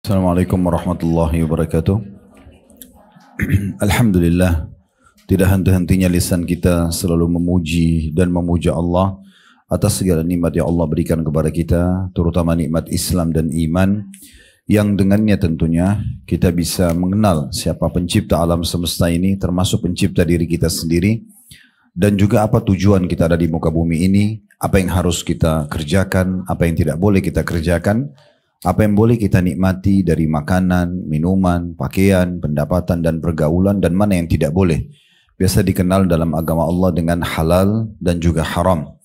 Assalamualaikum warahmatullahi wabarakatuh. Alhamdulillah, tidak henti-hentinya lisan kita selalu memuji dan memuja Allah atas segala nikmat yang Allah berikan kepada kita, terutama nikmat Islam dan iman, yang dengannya tentunya kita bisa mengenal siapa pencipta alam semesta ini, termasuk pencipta diri kita sendiri, dan juga apa tujuan kita ada di muka bumi ini, apa yang harus kita kerjakan, apa yang tidak boleh kita kerjakan, apa yang boleh kita nikmati dari makanan, minuman, pakaian, pendapatan dan pergaulan, dan mana yang tidak boleh. Biasa dikenal dalam agama Allah dengan halal dan juga haram.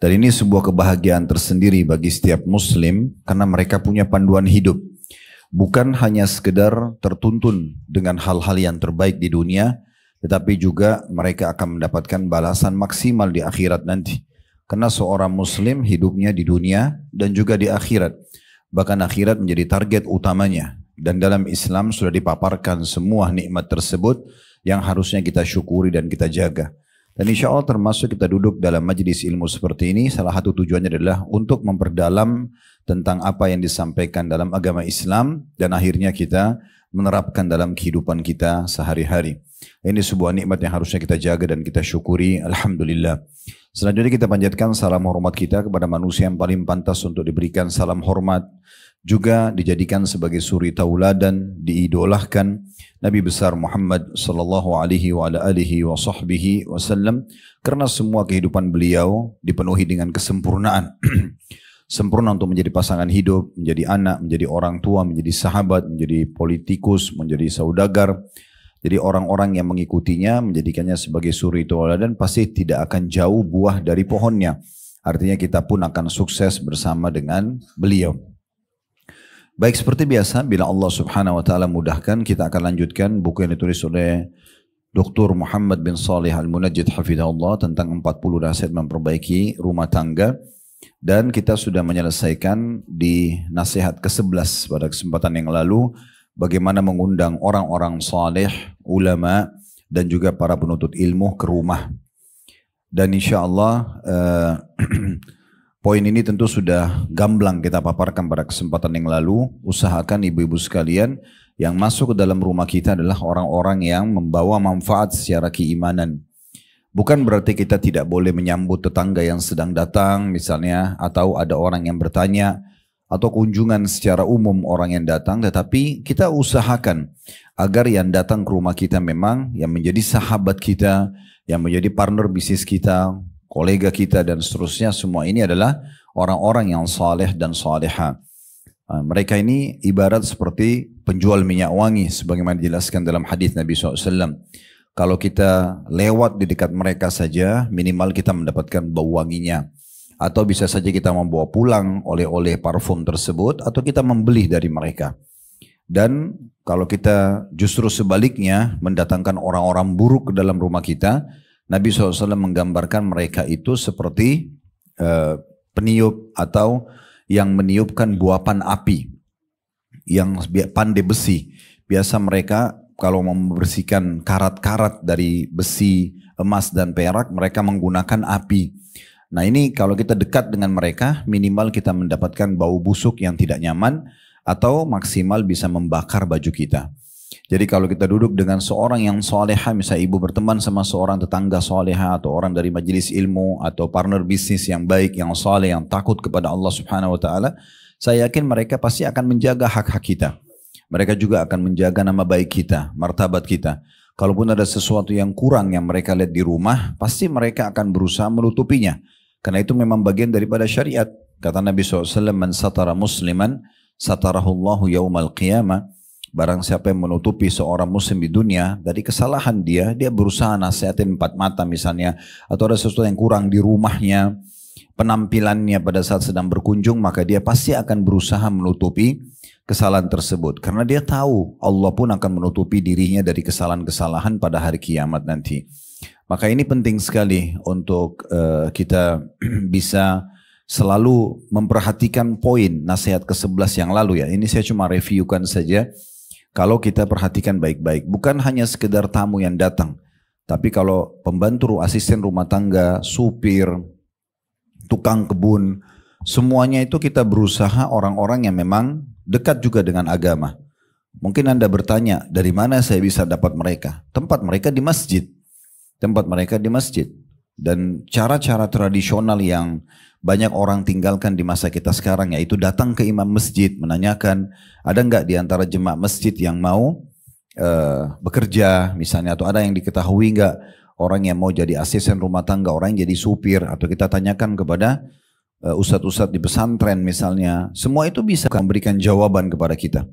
Dan ini sebuah kebahagiaan tersendiri bagi setiap muslim karena mereka punya panduan hidup. Bukan hanya sekedar tertuntun dengan hal-hal yang terbaik di dunia, tetapi juga mereka akan mendapatkan balasan maksimal di akhirat nanti. Karena seorang muslim hidupnya di dunia dan juga di akhirat. Bahkan akhirat menjadi target utamanya. Dan dalam Islam sudah dipaparkan semua nikmat tersebut yang harusnya kita syukuri dan kita jaga. Dan insya Allah termasuk kita duduk dalam majlis ilmu seperti ini, salah satu tujuannya adalah untuk memperdalam tentang apa yang disampaikan dalam agama Islam dan akhirnya kita menerapkan dalam kehidupan kita sehari-hari. Ini sebuah nikmat yang harusnya kita jaga dan kita syukuri. Alhamdulillah. Selanjutnya kita panjatkan salam hormat kita kepada manusia yang paling pantas untuk diberikan salam hormat, juga dijadikan sebagai suri tauladan, diidolahkan Nabi besar Muhammad sallallahu alaihi wa ala alihi wa sahbihi wasallam, karena semua kehidupan beliau dipenuhi dengan kesempurnaan. Sempurna untuk menjadi pasangan hidup, menjadi anak, menjadi orang tua, menjadi sahabat, menjadi politikus, menjadi saudagar. Jadi orang-orang yang mengikutinya menjadikannya sebagai suri tauladan pasti tidak akan jauh buah dari pohonnya. Artinya kita pun akan sukses bersama dengan beliau. Baik, seperti biasa bila Allah subhanahu wa ta'ala mudahkan, kita akan lanjutkan buku yang ditulis oleh Dr. Muhammad bin Salih Al-Munajjid hafizahullah tentang 40 nasihat memperbaiki rumah tangga. Dan kita sudah menyelesaikan di nasihat ke-11 pada kesempatan yang lalu, bagaimana mengundang orang-orang saleh, ulama, dan juga para penuntut ilmu ke rumah. Dan insya Allah poin ini tentu sudah gamblang kita paparkan pada kesempatan yang lalu. Usahakan ibu-ibu sekalian yang masuk ke dalam rumah kita adalah orang-orang yang membawa manfaat secara keimanan. Bukan berarti kita tidak boleh menyambut tetangga yang sedang datang misalnya, atau ada orang yang bertanya, atau kunjungan secara umum orang yang datang, tetapi kita usahakan agar yang datang ke rumah kita memang yang menjadi sahabat kita, yang menjadi partner bisnis kita, kolega kita dan seterusnya, semua ini adalah orang-orang yang saleh dan saleha. Mereka ini ibarat seperti penjual minyak wangi sebagaimana dijelaskan dalam hadis Nabi SAW. Kalau kita lewat di dekat mereka saja, minimal kita mendapatkan bau wanginya. Atau bisa saja kita membawa pulang oleh-oleh parfum tersebut, atau kita membeli dari mereka. Dan kalau kita justru sebaliknya mendatangkan orang-orang buruk ke dalam rumah kita, Nabi SAW menggambarkan mereka itu seperti peniup atau yang meniupkan buapan api, yang pandai besi. Biasa mereka kalau membersihkan karat-karat dari besi, emas dan perak, mereka menggunakan api. Nah ini kalau kita dekat dengan mereka, minimal kita mendapatkan bau busuk yang tidak nyaman, atau maksimal bisa membakar baju kita. Jadi kalau kita duduk dengan seorang yang soleha, misalnya ibu berteman sama seorang tetangga soleha, atau orang dari majelis ilmu, atau partner bisnis yang baik, yang soleh, yang takut kepada Allah subhanahu wa ta'ala, saya yakin mereka pasti akan menjaga hak-hak kita. Mereka juga akan menjaga nama baik kita, martabat kita. Kalaupun ada sesuatu yang kurang yang mereka lihat di rumah, pasti mereka akan berusaha menutupinya. Karena itu memang bagian daripada syariat. Kata Nabi SAW, man satara musliman, satarahullahu yaumal qiyamah. Barang siapa yang menutupi seorang muslim di dunia dari kesalahan dia berusaha nasihatin empat mata misalnya, atau ada sesuatu yang kurang di rumahnya, penampilannya pada saat sedang berkunjung, maka dia pasti akan berusaha menutupi kesalahan tersebut. Karena dia tahu Allah pun akan menutupi dirinya dari kesalahan-kesalahan pada hari kiamat nanti. Maka ini penting sekali untuk kita bisa selalu memperhatikan poin nasihat ke-11 yang lalu ya. Ini saya cuma reviewkan saja. Kalau kita perhatikan baik-baik, bukan hanya sekedar tamu yang datang, tapi kalau pembantu, asisten rumah tangga, supir, tukang kebun, semuanya itu kita berusaha orang-orang yang memang dekat juga dengan agama. Mungkin Anda bertanya, dari mana saya bisa dapat mereka? Tempat mereka di masjid. Tempat mereka di masjid. Dan cara-cara tradisional yang banyak orang tinggalkan di masa kita sekarang, yaitu datang ke imam masjid, menanyakan, ada nggak di antara jemaah masjid yang mau bekerja misalnya, atau ada yang diketahui nggak orang yang mau jadi asisten rumah tangga, orang yang jadi supir, atau kita tanyakan kepada ustadz-ustadz di pesantren misalnya. Semua itu bisa memberikan jawaban kepada kita.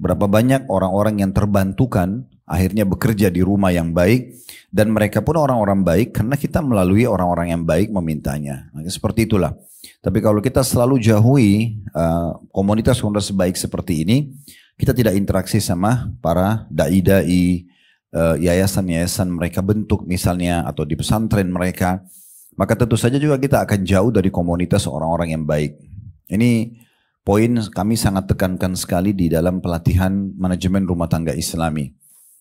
Berapa banyak orang-orang yang terbantukan akhirnya bekerja di rumah yang baik, dan mereka pun orang-orang baik karena kita melalui orang-orang yang baik memintanya. Nah, seperti itulah. Tapi kalau kita selalu jauhi komunitas-komunitas baik seperti ini, kita tidak interaksi sama para dai-dai, yayasan-yayasan mereka bentuk misalnya, atau di pesantren mereka, maka tentu saja juga kita akan jauh dari komunitas orang-orang yang baik. Ini poin kami sangat tekankan sekali di dalam pelatihan manajemen rumah tangga Islami.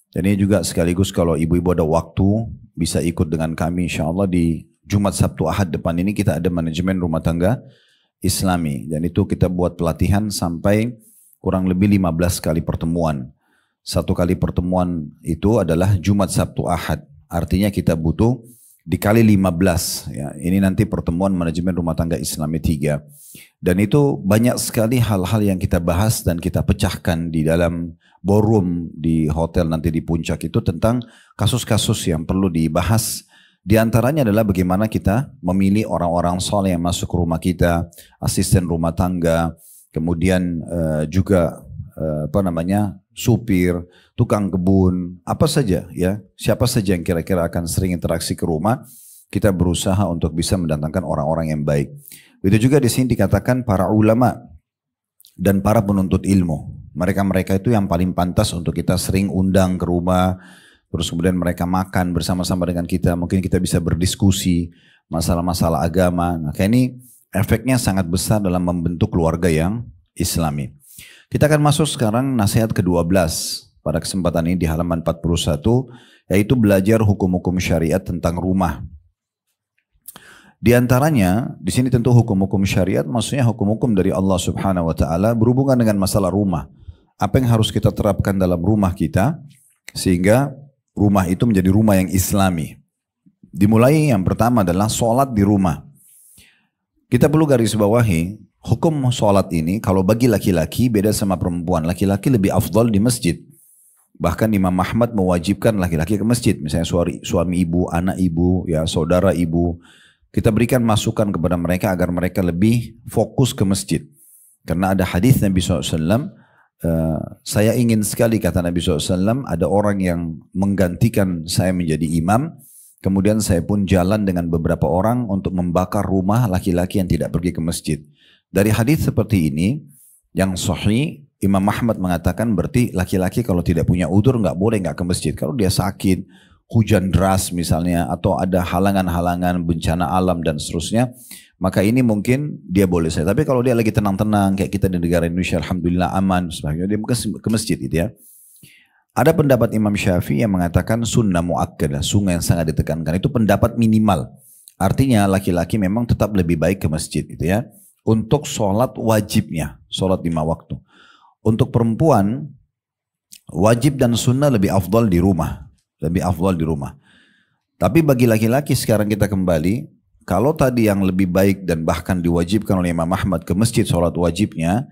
Dan ini juga sekaligus kalau ibu-ibu ada waktu bisa ikut dengan kami, insya Allah di Jumat, Sabtu, Ahad depan ini kita ada manajemen rumah tangga Islami. Dan itu kita buat pelatihan sampai kurang lebih 15 kali pertemuan. Satu kali pertemuan itu adalah Jumat, Sabtu, Ahad. Artinya kita butuh dikali 15. Ya. Ini nanti pertemuan manajemen rumah tangga Islami 3. Dan itu banyak sekali hal-hal yang kita bahas dan kita pecahkan di dalam ballroom di hotel nanti di puncak itu tentang kasus-kasus yang perlu dibahas. Di antaranya adalah bagaimana kita memilih orang-orang soleh yang masuk ke rumah kita, asisten rumah tangga, kemudian juga supir, tukang kebun, apa saja ya, siapa saja yang kira-kira akan sering interaksi ke rumah, kita berusaha untuk bisa mendatangkan orang-orang yang baik. Itu juga di sini dikatakan para ulama dan para penuntut ilmu. Mereka-mereka itu yang paling pantas untuk kita sering undang ke rumah, terus kemudian mereka makan bersama-sama dengan kita, mungkin kita bisa berdiskusi masalah-masalah agama. Nah, ini efeknya sangat besar dalam membentuk keluarga yang Islami. Kita akan masuk sekarang nasihat ke-12 pada kesempatan ini di halaman 41, yaitu belajar hukum-hukum syariat tentang rumah. Di antaranya, di sini tentu hukum-hukum syariat maksudnya hukum-hukum dari Allah Subhanahu wa taala berhubungan dengan masalah rumah. Apa yang harus kita terapkan dalam rumah kita sehingga rumah itu menjadi rumah yang Islami. Dimulai yang pertama adalah sholat di rumah. Kita perlu garis bawahi, hukum sholat ini kalau bagi laki-laki beda sama perempuan. Laki-laki lebih afdal di masjid. Bahkan Imam Ahmad mewajibkan laki-laki ke masjid. Misalnya suami ibu, anak ibu, ya saudara ibu. Kita berikan masukan kepada mereka agar mereka lebih fokus ke masjid. Karena ada hadis Nabi SAW, saya ingin sekali kata Nabi SAW, ada orang yang menggantikan saya menjadi imam, kemudian saya pun jalan dengan beberapa orang untuk membakar rumah laki-laki yang tidak pergi ke masjid. Dari hadis seperti ini, yang sahih, Imam Ahmad mengatakan berarti laki-laki kalau tidak punya udzur nggak boleh nggak ke masjid. Kalau dia sakit, hujan deras misalnya, atau ada halangan-halangan bencana alam dan seterusnya, maka ini mungkin dia boleh saja. Tapi kalau dia lagi tenang-tenang kayak kita di negara Indonesia, alhamdulillah aman, sebagainya, dia mungkin ke masjid gitu ya. Ada pendapat Imam Syafi'i yang mengatakan sunnah muakkadah, sunnah yang sangat ditekankan. Itu pendapat minimal. Artinya laki-laki memang tetap lebih baik ke masjid gitu ya. Untuk sholat wajibnya, sholat 5 waktu. Untuk perempuan, wajib dan sunnah lebih afdal di rumah. Lebih afdal di rumah. Tapi bagi laki-laki sekarang kita kembali, kalau tadi yang lebih baik dan bahkan diwajibkan oleh Imam Ahmad ke masjid sholat wajibnya,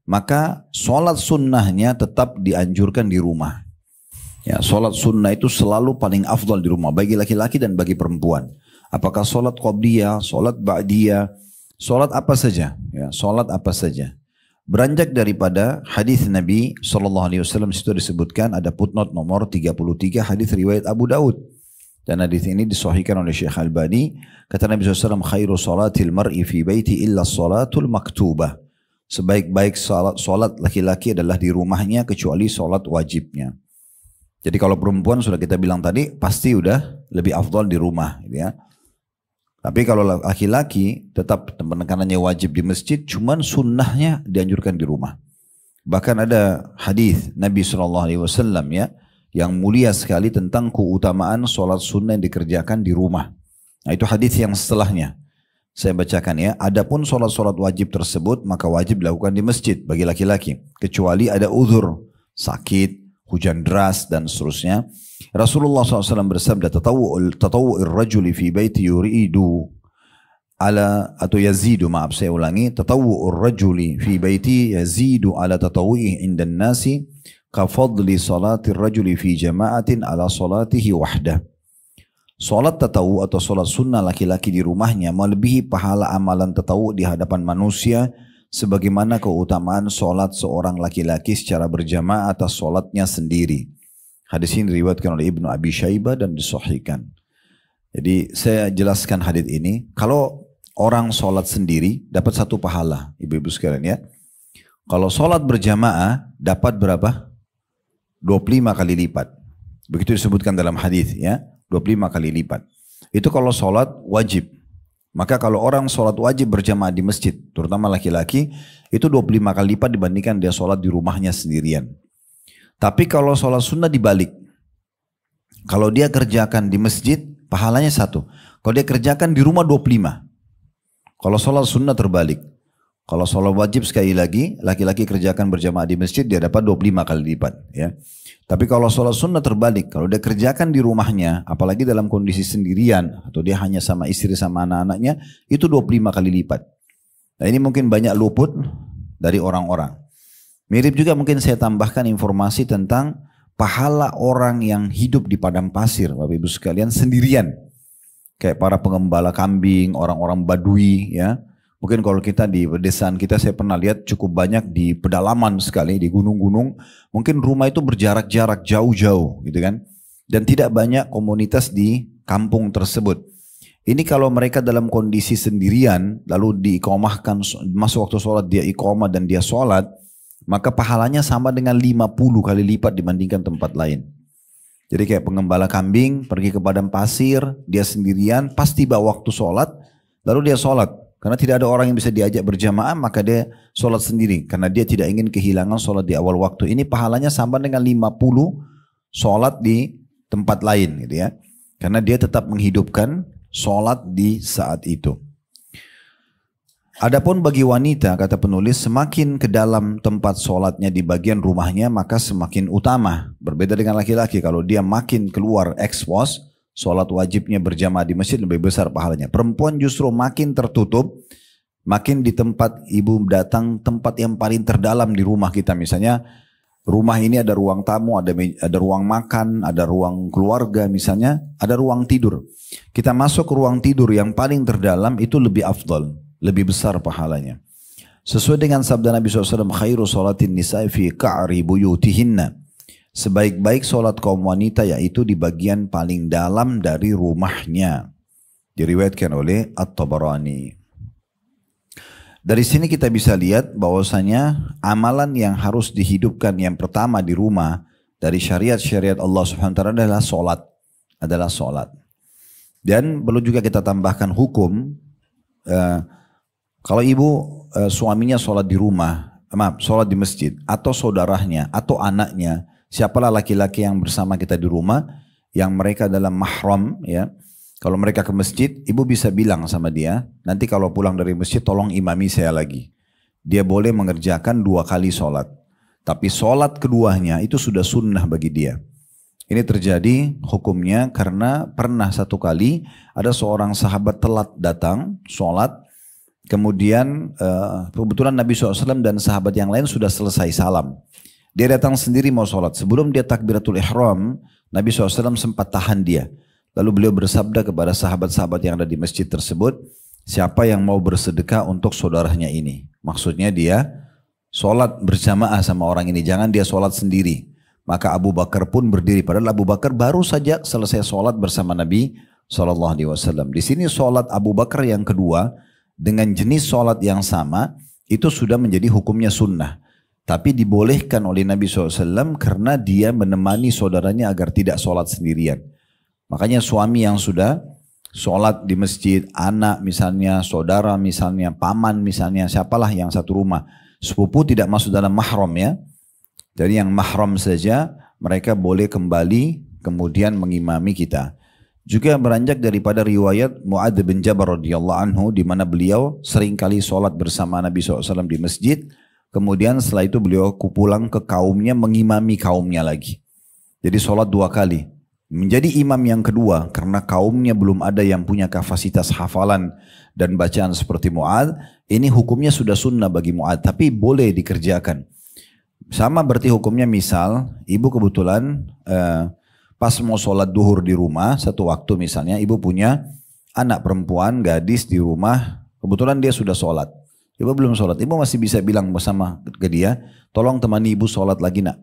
maka sholat sunnahnya tetap dianjurkan di rumah. Ya, sholat sunnah itu selalu paling afdal di rumah bagi laki-laki dan bagi perempuan. Apakah sholat qabliyah, sholat ba'diyah, sholat apa saja, ya, sholat apa saja. Beranjak daripada hadis Nabi SAW situ disebutkan ada footnote nomor 33 hadis riwayat Abu Daud. Dan hadis ini disahihkan oleh Syekh Albani. Kata Nabi SAW, khairu salatil mar'i fi baiti illa salatul maktubah. Sebaik-baik salat laki-laki adalah di rumahnya kecuali salat wajibnya. Jadi kalau perempuan sudah kita bilang tadi pasti udah lebih afdal di rumah gitu ya. Tapi kalau laki-laki tetap penekanannya wajib di masjid, cuman sunnahnya dianjurkan di rumah. Bahkan ada hadis Nabi SAW ya, yang mulia sekali tentang keutamaan sholat sunnah yang dikerjakan di rumah. Nah itu hadis yang setelahnya. Saya bacakan ya. Adapun sholat-sholat wajib tersebut maka wajib dilakukan di masjid bagi laki-laki. Kecuali ada uzur, sakit, hujan deras dan seterusnya. Rasulullah SAW bersabda, tatawu'ir rajuli fi baiti yuridu ala atau yazidu, maaf saya ulangi, tatawu'ur rajuli fi baiti yazidu ala tatawu'ih indan nasi kafadli salatir rajuli fi jama'atin ala salatihi wahdah. Salat tatawu atau salat sunnah laki-laki di rumahnya melebihi pahala amalan tatawu di hadapan manusia sebagaimana keutamaan salat seorang laki-laki secara berjamaah atas salatnya sendiri. Hadis ini diriwayatkan oleh Ibnu Abi Syaibah dan disahihkan. Jadi saya jelaskan hadis ini, kalau orang salat sendiri dapat satu pahala, ibu-ibu sekalian ya. Kalau salat berjamaah dapat berapa? 25 kali lipat. Begitu disebutkan dalam hadis ya. 25 kali lipat. Itu kalau sholat wajib. Maka kalau orang sholat wajib berjamaah di masjid, terutama laki-laki, itu 25 kali lipat dibandingkan dia sholat di rumahnya sendirian. Tapi kalau sholat sunnah dibalik. Kalau dia kerjakan di masjid, pahalanya 1. Kalau dia kerjakan di rumah 25. Kalau sholat sunnah terbalik. Kalau sholat wajib sekali lagi, laki-laki kerjakan berjamaah di masjid, dia dapat 25 kali lipat. Ya. Tapi kalau sholat sunnah terbalik, kalau dia kerjakan di rumahnya, apalagi dalam kondisi sendirian, atau dia hanya sama istri sama anak-anaknya, itu 25 kali lipat. Nah ini mungkin banyak luput dari orang-orang. Mirip juga mungkin saya tambahkan informasi tentang pahala orang yang hidup di padang pasir, Bapak Ibu sekalian, sendirian. Kayak para pengembala kambing, orang-orang badui, ya. Mungkin kalau kita di pedesaan kita, saya pernah lihat cukup banyak di pedalaman sekali, di gunung-gunung. Mungkin rumah itu berjarak-jarak jauh-jauh gitu kan. Dan tidak banyak komunitas di kampung tersebut. Ini kalau mereka dalam kondisi sendirian, lalu diiqomahkan, masuk waktu sholat dia iqomah dan dia sholat, maka pahalanya sama dengan 50 kali lipat dibandingkan tempat lain. Jadi kayak pengembala kambing, pergi ke padang pasir, dia sendirian, pas tiba waktu sholat, lalu dia sholat. Karena tidak ada orang yang bisa diajak berjamaah, maka dia sholat sendiri. Karena dia tidak ingin kehilangan sholat di awal waktu. Ini pahalanya sama dengan 50 sholat di tempat lain gitu ya. Karena dia tetap menghidupkan sholat di saat itu. Adapun bagi wanita, kata penulis, semakin ke dalam tempat sholatnya di bagian rumahnya, maka semakin utama. Berbeda dengan laki-laki, kalau dia makin keluar expose, sholat wajibnya berjamaah di masjid lebih besar pahalanya. Perempuan justru makin tertutup, makin di tempat ibu datang, tempat yang paling terdalam di rumah kita. Misalnya rumah ini ada ruang tamu, ada ruang makan, ada ruang keluarga misalnya, ada ruang tidur. Kita masuk ke ruang tidur yang paling terdalam itu lebih afdal, lebih besar pahalanya. Sesuai dengan sabda Nabi SAW, khairu sholatin nisa'i fi ka'ri buyutihinna. Sebaik-baik sholat kaum wanita yaitu di bagian paling dalam dari rumahnya. Diriwayatkan oleh At-Tabarani. Dari sini kita bisa lihat bahwasanya amalan yang harus dihidupkan yang pertama di rumah dari syariat-syariat Allah Subhanahu wa taala adalah sholat. Dan perlu juga kita tambahkan hukum, kalau ibu suaminya sholat di rumah, sholat di masjid, atau saudaranya, atau anaknya, siapalah laki-laki yang bersama kita di rumah, yang mereka dalam mahram, ya. Kalau mereka ke masjid, ibu bisa bilang sama dia, nanti kalau pulang dari masjid tolong imami saya lagi. Dia boleh mengerjakan 2 kali sholat. Tapi sholat keduanya itu sudah sunnah bagi dia. Ini terjadi hukumnya karena pernah satu kali ada seorang sahabat telat datang sholat. Kemudian kebetulan Nabi SAW dan sahabat yang lain sudah selesai salam. Dia datang sendiri mau sholat. Sebelum dia takbiratul ihram, Nabi SAW sempat tahan dia. Lalu beliau bersabda kepada sahabat-sahabat yang ada di masjid tersebut, siapa yang mau bersedekah untuk saudaranya ini? Maksudnya dia sholat berjamaah sama orang ini, jangan dia sholat sendiri. Maka Abu Bakar pun berdiri, padahal Abu Bakar baru saja selesai sholat bersama Nabi SAW. Di sini sholat Abu Bakar yang kedua, dengan jenis sholat yang sama, itu sudah menjadi hukumnya sunnah. Tapi dibolehkan oleh Nabi SAW karena dia menemani saudaranya agar tidak sholat sendirian. Makanya suami yang sudah sholat di masjid, anak misalnya, saudara misalnya, paman misalnya, siapalah yang satu rumah. Sepupu tidak masuk dalam mahram ya. Jadi yang mahram saja mereka boleh kembali kemudian mengimami kita. Juga beranjak daripada riwayat Mu'adz bin Jabal radhiyallahu anhu di mana beliau sering kali sholat bersama Nabi SAW di masjid. Kemudian setelah itu beliau pulang ke kaumnya mengimami kaumnya lagi. Jadi sholat 2 kali. Menjadi imam yang kedua karena kaumnya belum ada yang punya kapasitas hafalan dan bacaan seperti Mu'adz. Ini hukumnya sudah sunnah bagi Mu'adz tapi boleh dikerjakan. Sama berarti hukumnya misal ibu kebetulan pas mau sholat duhur di rumah, satu waktu misalnya ibu punya anak perempuan, gadis di rumah, kebetulan dia sudah sholat. Ibu belum sholat, ibu masih bisa bilang bersama ke dia, tolong temani ibu sholat lagi nak.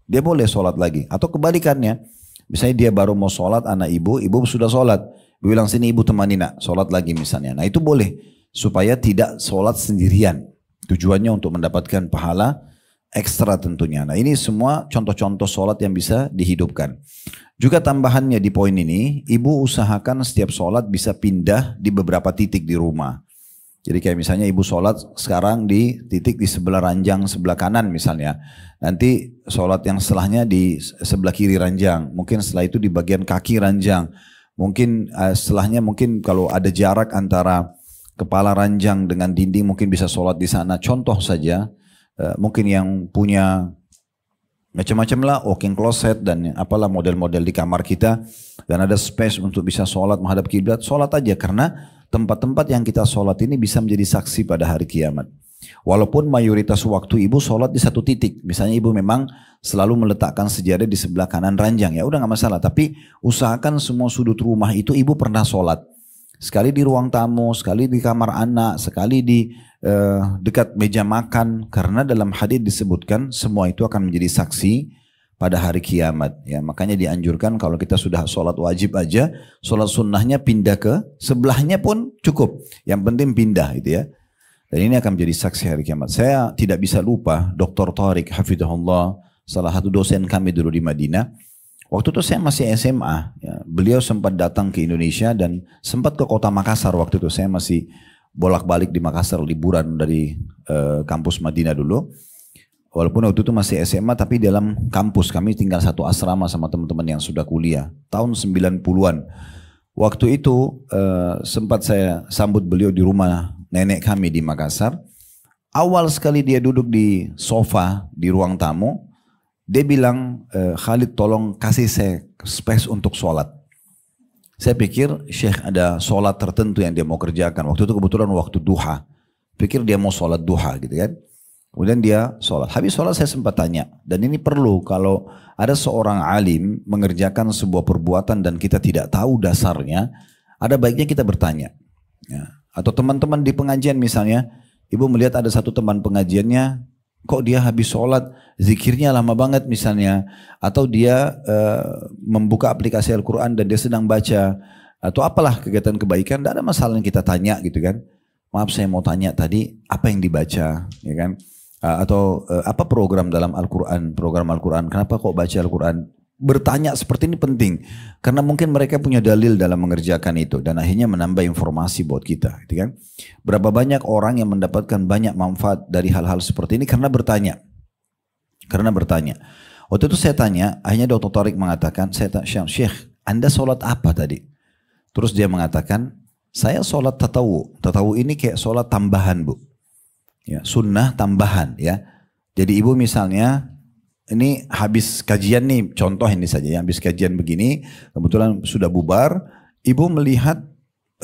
Dia boleh sholat lagi. Atau kebalikannya, misalnya dia baru mau sholat anak ibu sudah sholat. Ibu bilang sini ibu temani nak, sholat lagi misalnya. Nah itu boleh, supaya tidak sholat sendirian. Tujuannya untuk mendapatkan pahala ekstra tentunya. Nah ini semua contoh-contoh sholat yang bisa dihidupkan. Juga tambahannya di poin ini, ibu usahakan setiap sholat bisa pindah di beberapa titik di rumah. Jadi kayak misalnya ibu sholat sekarang di titik di sebelah ranjang sebelah kanan misalnya. Nanti sholat yang setelahnya di sebelah kiri ranjang. Mungkin setelah itu di bagian kaki ranjang. Mungkin setelahnya mungkin kalau ada jarak antara kepala ranjang dengan dinding mungkin bisa sholat di sana. Contoh saja. Mungkin yang punya macam-macam lah walking closet dan apalah model-model di kamar kita dan ada space untuk bisa sholat menghadap kiblat, sholat aja karena tempat-tempat yang kita sholat ini bisa menjadi saksi pada hari kiamat. Walaupun mayoritas waktu ibu sholat di satu titik, misalnya ibu memang selalu meletakkan sejadah di sebelah kanan ranjang, ya udah nggak masalah. Tapi usahakan semua sudut rumah itu ibu pernah sholat. Sekali di ruang tamu, sekali di kamar anak, sekali di dekat meja makan. Karena dalam hadis disebutkan semua itu akan menjadi saksi pada hari kiamat. Ya, makanya dianjurkan kalau kita sudah sholat wajib aja, sholat sunnahnya pindah ke sebelahnya pun cukup. Yang penting pindah gitu ya. Dan ini akan menjadi saksi hari kiamat. Saya tidak bisa lupa Dr. Tariq Hafidhahullah, salah satu dosen kami dulu di Madinah. Waktu itu saya masih SMA, ya. Beliau sempat datang ke Indonesia dan sempat ke kota Makassar waktu itu. Saya masih bolak-balik di Makassar liburan dari kampus Madinah dulu. Walaupun waktu itu masih SMA tapi dalam kampus kami tinggal satu asrama sama teman-teman yang sudah kuliah. Tahun 90-an. Waktu itu sempat saya sambut beliau di rumah nenek kami di Makassar. Awal sekali dia duduk di sofa di ruang tamu. Dia bilang, Khalid tolong kasih saya space untuk sholat. Saya pikir Syekh ada sholat tertentu yang dia mau kerjakan. Waktu itu kebetulan waktu duha. Pikir dia mau sholat duha gitu kan. Kemudian dia sholat. Habis sholat saya sempat tanya. Dan ini perlu kalau ada seorang alim mengerjakan sebuah perbuatan dan kita tidak tahu dasarnya. Ada baiknya kita bertanya. Ya. Atau teman-teman di pengajian misalnya. Ibu melihat ada satu teman pengajiannya. Kok dia habis sholat, zikirnya lama banget misalnya. Atau dia membuka aplikasi Al-Quran dan dia sedang baca. Atau apalah kegiatan kebaikan, tidak ada masalah yang kita tanya gitu kan. Maaf saya mau tanya tadi, apa yang dibaca ya kan. Atau apa program dalam Al-Quran, program Al-Quran, kenapa kok baca Al-Quran. Bertanya seperti ini penting. Karena mungkin mereka punya dalil dalam mengerjakan itu. Dan akhirnya menambah informasi buat kita gitu kan. Berapa banyak orang yang mendapatkan banyak manfaat dari hal-hal seperti ini karena bertanya. Karena bertanya. Waktu itu saya tanya, akhirnya Dr. Tariq mengatakan, saya tanya, Syekh, Anda sholat apa tadi? Terus dia mengatakan, saya sholat tatawu. Tatawu ini kayak sholat tambahan bu. Ya, sunnah tambahan ya. Jadi ibu misalnya, ini habis kajian nih, contoh ini saja ya, habis kajian begini, kebetulan sudah bubar, ibu melihat,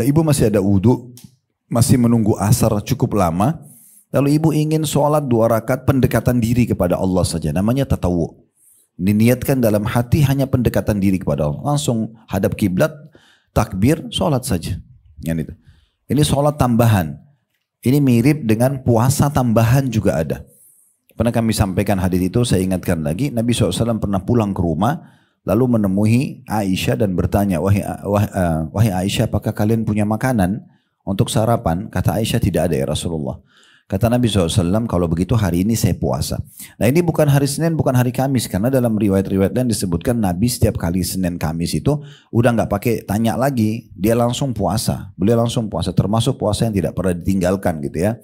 ibu masih ada wudhu, masih menunggu asar cukup lama, lalu ibu ingin sholat 2 rakaat pendekatan diri kepada Allah saja, namanya tatawu. Diniatkan dalam hati hanya pendekatan diri kepada Allah, langsung hadap kiblat, takbir, sholat saja. Yang itu. Ini sholat tambahan, ini mirip dengan puasa tambahan juga ada. Pernah kami sampaikan hadis itu, saya ingatkan lagi, Nabi SAW pernah pulang ke rumah, lalu menemui Aisyah dan bertanya, wahai Aisyah, apakah kalian punya makanan untuk sarapan? Kata Aisyah, tidak ada ya Rasulullah. Kata Nabi SAW, kalau begitu hari ini saya puasa. Nah ini bukan hari Senin, bukan hari Kamis, karena dalam riwayat-riwayat lain disebutkan Nabi setiap kali Senin Kamis itu udah nggak pakai tanya lagi, dia langsung puasa. Beliau langsung puasa, termasuk puasa yang tidak pernah ditinggalkan gitu ya.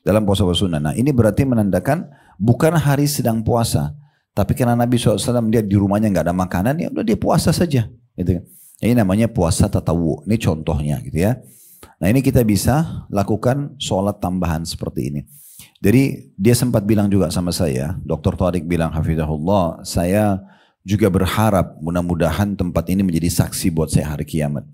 Dalam puasa-puasa sunnah. Nah ini berarti menandakan bukan hari sedang puasa. Tapi karena Nabi SAW dia di rumahnya nggak ada makanan, ya udah dia puasa saja. Gitu. Ini namanya puasa tatawu. Ini contohnya gitu ya. Nah ini kita bisa lakukan sholat tambahan seperti ini. Jadi dia sempat bilang juga sama saya, Dr. Tariq bilang hafizahullah, saya juga berharap mudah-mudahan tempat ini menjadi saksi buat saya hari kiamat.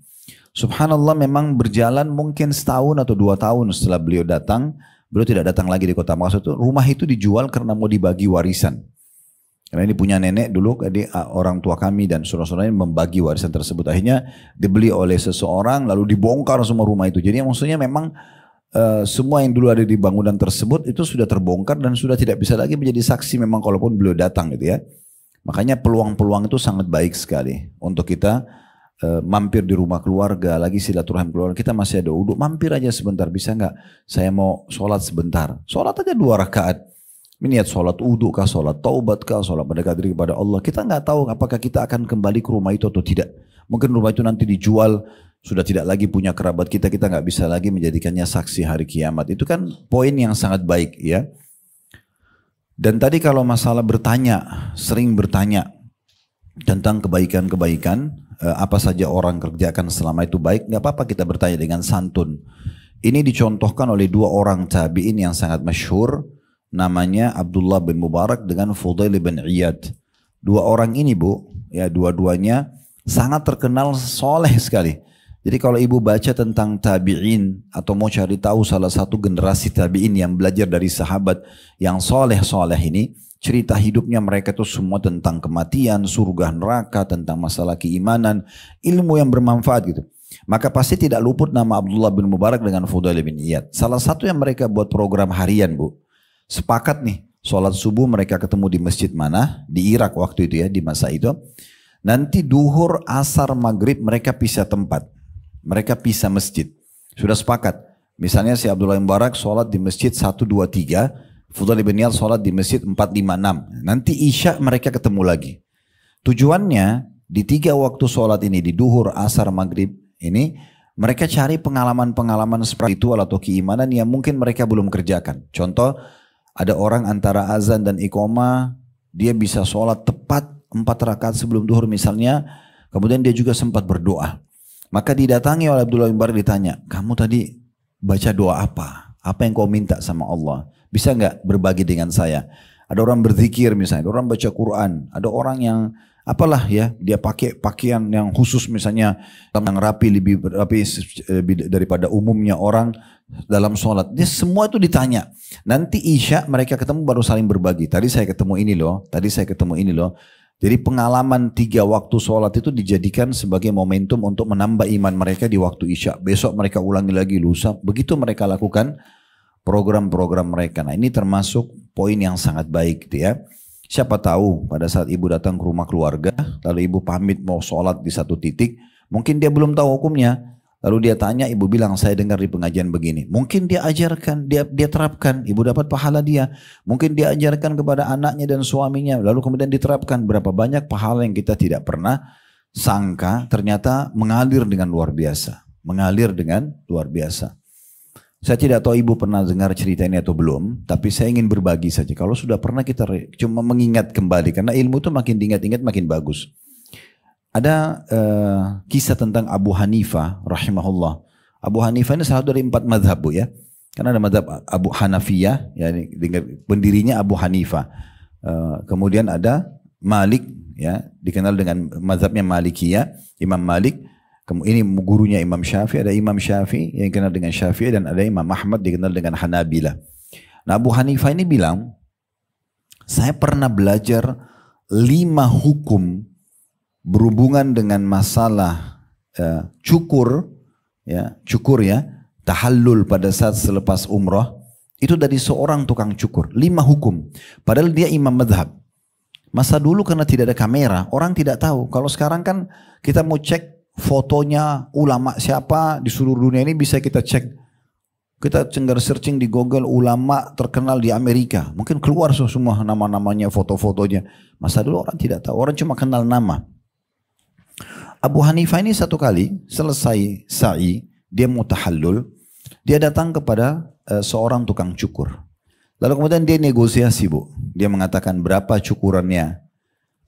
Subhanallah memang berjalan mungkin setahun atau 2 tahun setelah beliau datang, beliau tidak datang lagi di kota Makassar itu, rumah itu dijual karena mau dibagi warisan. Karena ini punya nenek dulu, jadi orang tua kami dan saudara-saudaranya membagi warisan tersebut. Akhirnya dibeli oleh seseorang, lalu dibongkar semua rumah itu. Jadi maksudnya memang semua yang dulu ada di bangunan tersebut itu sudah terbongkar dan sudah tidak bisa lagi menjadi saksi memang kalaupun beliau datang gitu ya. Makanya peluang-peluang itu sangat baik sekali untuk kita mampir di rumah keluarga, lagi silaturahim keluarga, kita masih ada uduk, mampir aja sebentar, bisa nggak? Saya mau sholat sebentar, sholat aja 2 rakaat. Niat sholat uduk kah, sholat taubat kah, sholat mendekat diri kepada Allah. Kita nggak tahu apakah kita akan kembali ke rumah itu atau tidak. Mungkin rumah itu nanti dijual, sudah tidak lagi punya kerabat kita, kita nggak bisa lagi menjadikannya saksi hari kiamat. Itu kan poin yang sangat baik ya. Dan tadi kalau masalah bertanya, sering bertanya tentang kebaikan-kebaikan, apa saja orang kerjakan selama itu baik, nggak apa-apa kita bertanya dengan santun. Ini dicontohkan oleh 2 orang tabi'in yang sangat masyhur, namanya Abdullah bin Mubarak dengan Fudail bin Iyad. 2 orang ini bu, ya dua-duanya sangat terkenal soleh sekali. Jadi kalau ibu baca tentang tabi'in atau mau cari tahu salah satu generasi tabi'in yang belajar dari sahabat yang soleh-soleh ini, cerita hidupnya mereka itu semua tentang kematian, surga, neraka, tentang masalah keimanan, ilmu yang bermanfaat gitu. Maka pasti tidak luput nama Abdullah bin Mubarak dengan Fudail bin Iyad. Salah satu yang mereka buat program harian bu. Sepakat nih, sholat subuh mereka ketemu di masjid mana, di Irak waktu itu ya, di masa itu. Nanti duhur, asar, maghrib mereka pisah tempat. Mereka pisah masjid. Sudah sepakat. Misalnya si Abdullah bin Mubarak sholat di masjid 1, 2, 3. Fudail bin Iyad sholat di masjid 4, 5, 6. Nanti isya mereka ketemu lagi. Tujuannya di 3 waktu sholat ini, di duhur, asar, maghrib ini, mereka cari pengalaman-pengalaman spiritual atau keimanan yang mungkin mereka belum kerjakan. Contoh, ada orang antara azan dan iqamah, dia bisa sholat tepat 4 rakaat sebelum duhur misalnya, kemudian dia juga sempat berdoa. Maka didatangi oleh Abdullah bin Mubarak ditanya, kamu tadi baca doa apa? Apa yang kau minta sama Allah? Bisa nggak berbagi dengan saya? Ada orang berzikir misalnya, ada orang baca Quran, ada orang yang apalah ya, dia pakai pakaian yang khusus misalnya, yang rapi, lebih rapi daripada umumnya orang dalam sholat. Dia semua itu ditanya. Nanti isya mereka ketemu baru saling berbagi. Tadi saya ketemu ini loh, tadi saya ketemu ini loh. Jadi pengalaman 3 waktu sholat itu dijadikan sebagai momentum untuk menambah iman mereka di waktu isya. Besok mereka ulangi lagi, lusa. Begitu mereka lakukan program-program mereka. Nah ini termasuk poin yang sangat baik gitu ya. Siapa tahu pada saat ibu datang ke rumah keluarga, lalu ibu pamit mau sholat di satu titik, mungkin dia belum tahu hukumnya. Lalu dia tanya, ibu bilang saya dengar di pengajian begini. Mungkin dia ajarkan, dia terapkan, ibu dapat pahala dia. Mungkin dia ajarkan kepada anaknya dan suaminya, lalu kemudian diterapkan. Berapa banyak pahala yang kita tidak pernah sangka ternyata mengalir dengan luar biasa. Mengalir dengan luar biasa. Saya tidak tahu ibu pernah dengar cerita ini atau belum, tapi saya ingin berbagi saja. Kalau sudah pernah kita cuma mengingat kembali, karena ilmu itu makin diingat-ingat makin bagus. Ada kisah tentang Abu Hanifah rahimahullah. Abu Hanifah ini salah dari 4 mazhab bu ya. Karena ada mazhab Abu Hanafiyah, ya, pendirinya Abu Hanifah. Kemudian ada Malik, ya, dikenal dengan mazhabnya Malikiyah, Imam Malik. Ini gurunya Imam Syafi'i, ada Imam Syafi'i yang dikenal dengan Syafi'i, dan ada Imam Ahmad dikenal dengan Hanabila. Nah Abu Hanifah ini bilang, saya pernah belajar 5 hukum berhubungan dengan masalah cukur ya, tahallul pada saat selepas umrah, itu dari seorang tukang cukur. 5 hukum, padahal dia imam madhab. Masa dulu karena tidak ada kamera, orang tidak tahu. Kalau sekarang kan kita mau cek fotonya ulama siapa di seluruh dunia ini, bisa kita cek. Kita cengar searching di Google ulama terkenal di Amerika, mungkin keluar semua nama-namanya, foto-fotonya. Masa dulu orang tidak tahu, orang cuma kenal nama. Abu Hanifah ini satu kali selesai sa'i, dia mau tahallul, dia datang kepada seorang tukang cukur. Lalu kemudian dia negosiasi bu, dia mengatakan berapa cukurannya.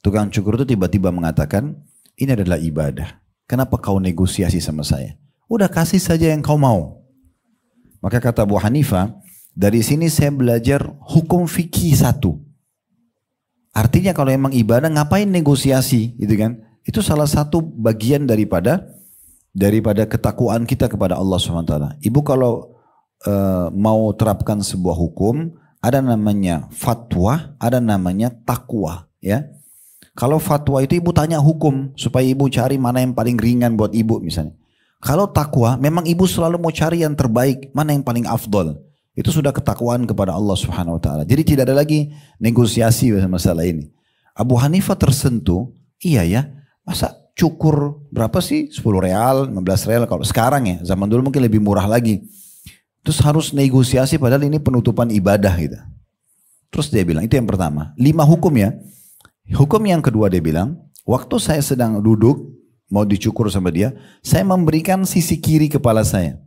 Tukang cukur itu tiba-tiba mengatakan, ini adalah ibadah. Kenapa kau negosiasi sama saya? Udah kasih saja yang kau mau. Maka kata Abu Hanifah, dari sini saya belajar hukum fikih satu. Artinya kalau emang ibadah ngapain negosiasi gitu kan? Itu salah satu bagian daripada ketakwaan kita kepada Allah SWT. Ibu kalau mau terapkan sebuah hukum, ada namanya fatwa, ada namanya takwa, ya. Kalau fatwa itu ibu tanya hukum supaya ibu cari mana yang paling ringan buat ibu misalnya. Kalau takwa memang ibu selalu mau cari yang terbaik, mana yang paling afdol. Itu sudah ketakwaan kepada Allah Subhanahu wa taala. Jadi tidak ada lagi negosiasi masalah ini. Abu Hanifah tersentuh, iya ya, masa cukur berapa sih? 10 real, 15 real kalau sekarang ya. Zaman dulu mungkin lebih murah lagi. Terus harus negosiasi padahal ini penutupan ibadah gitu. Terus dia bilang, itu yang pertama. 5 hukum ya. Hukum yang kedua dia bilang, waktu saya sedang duduk, mau dicukur sama dia, saya memberikan sisi kiri kepala saya.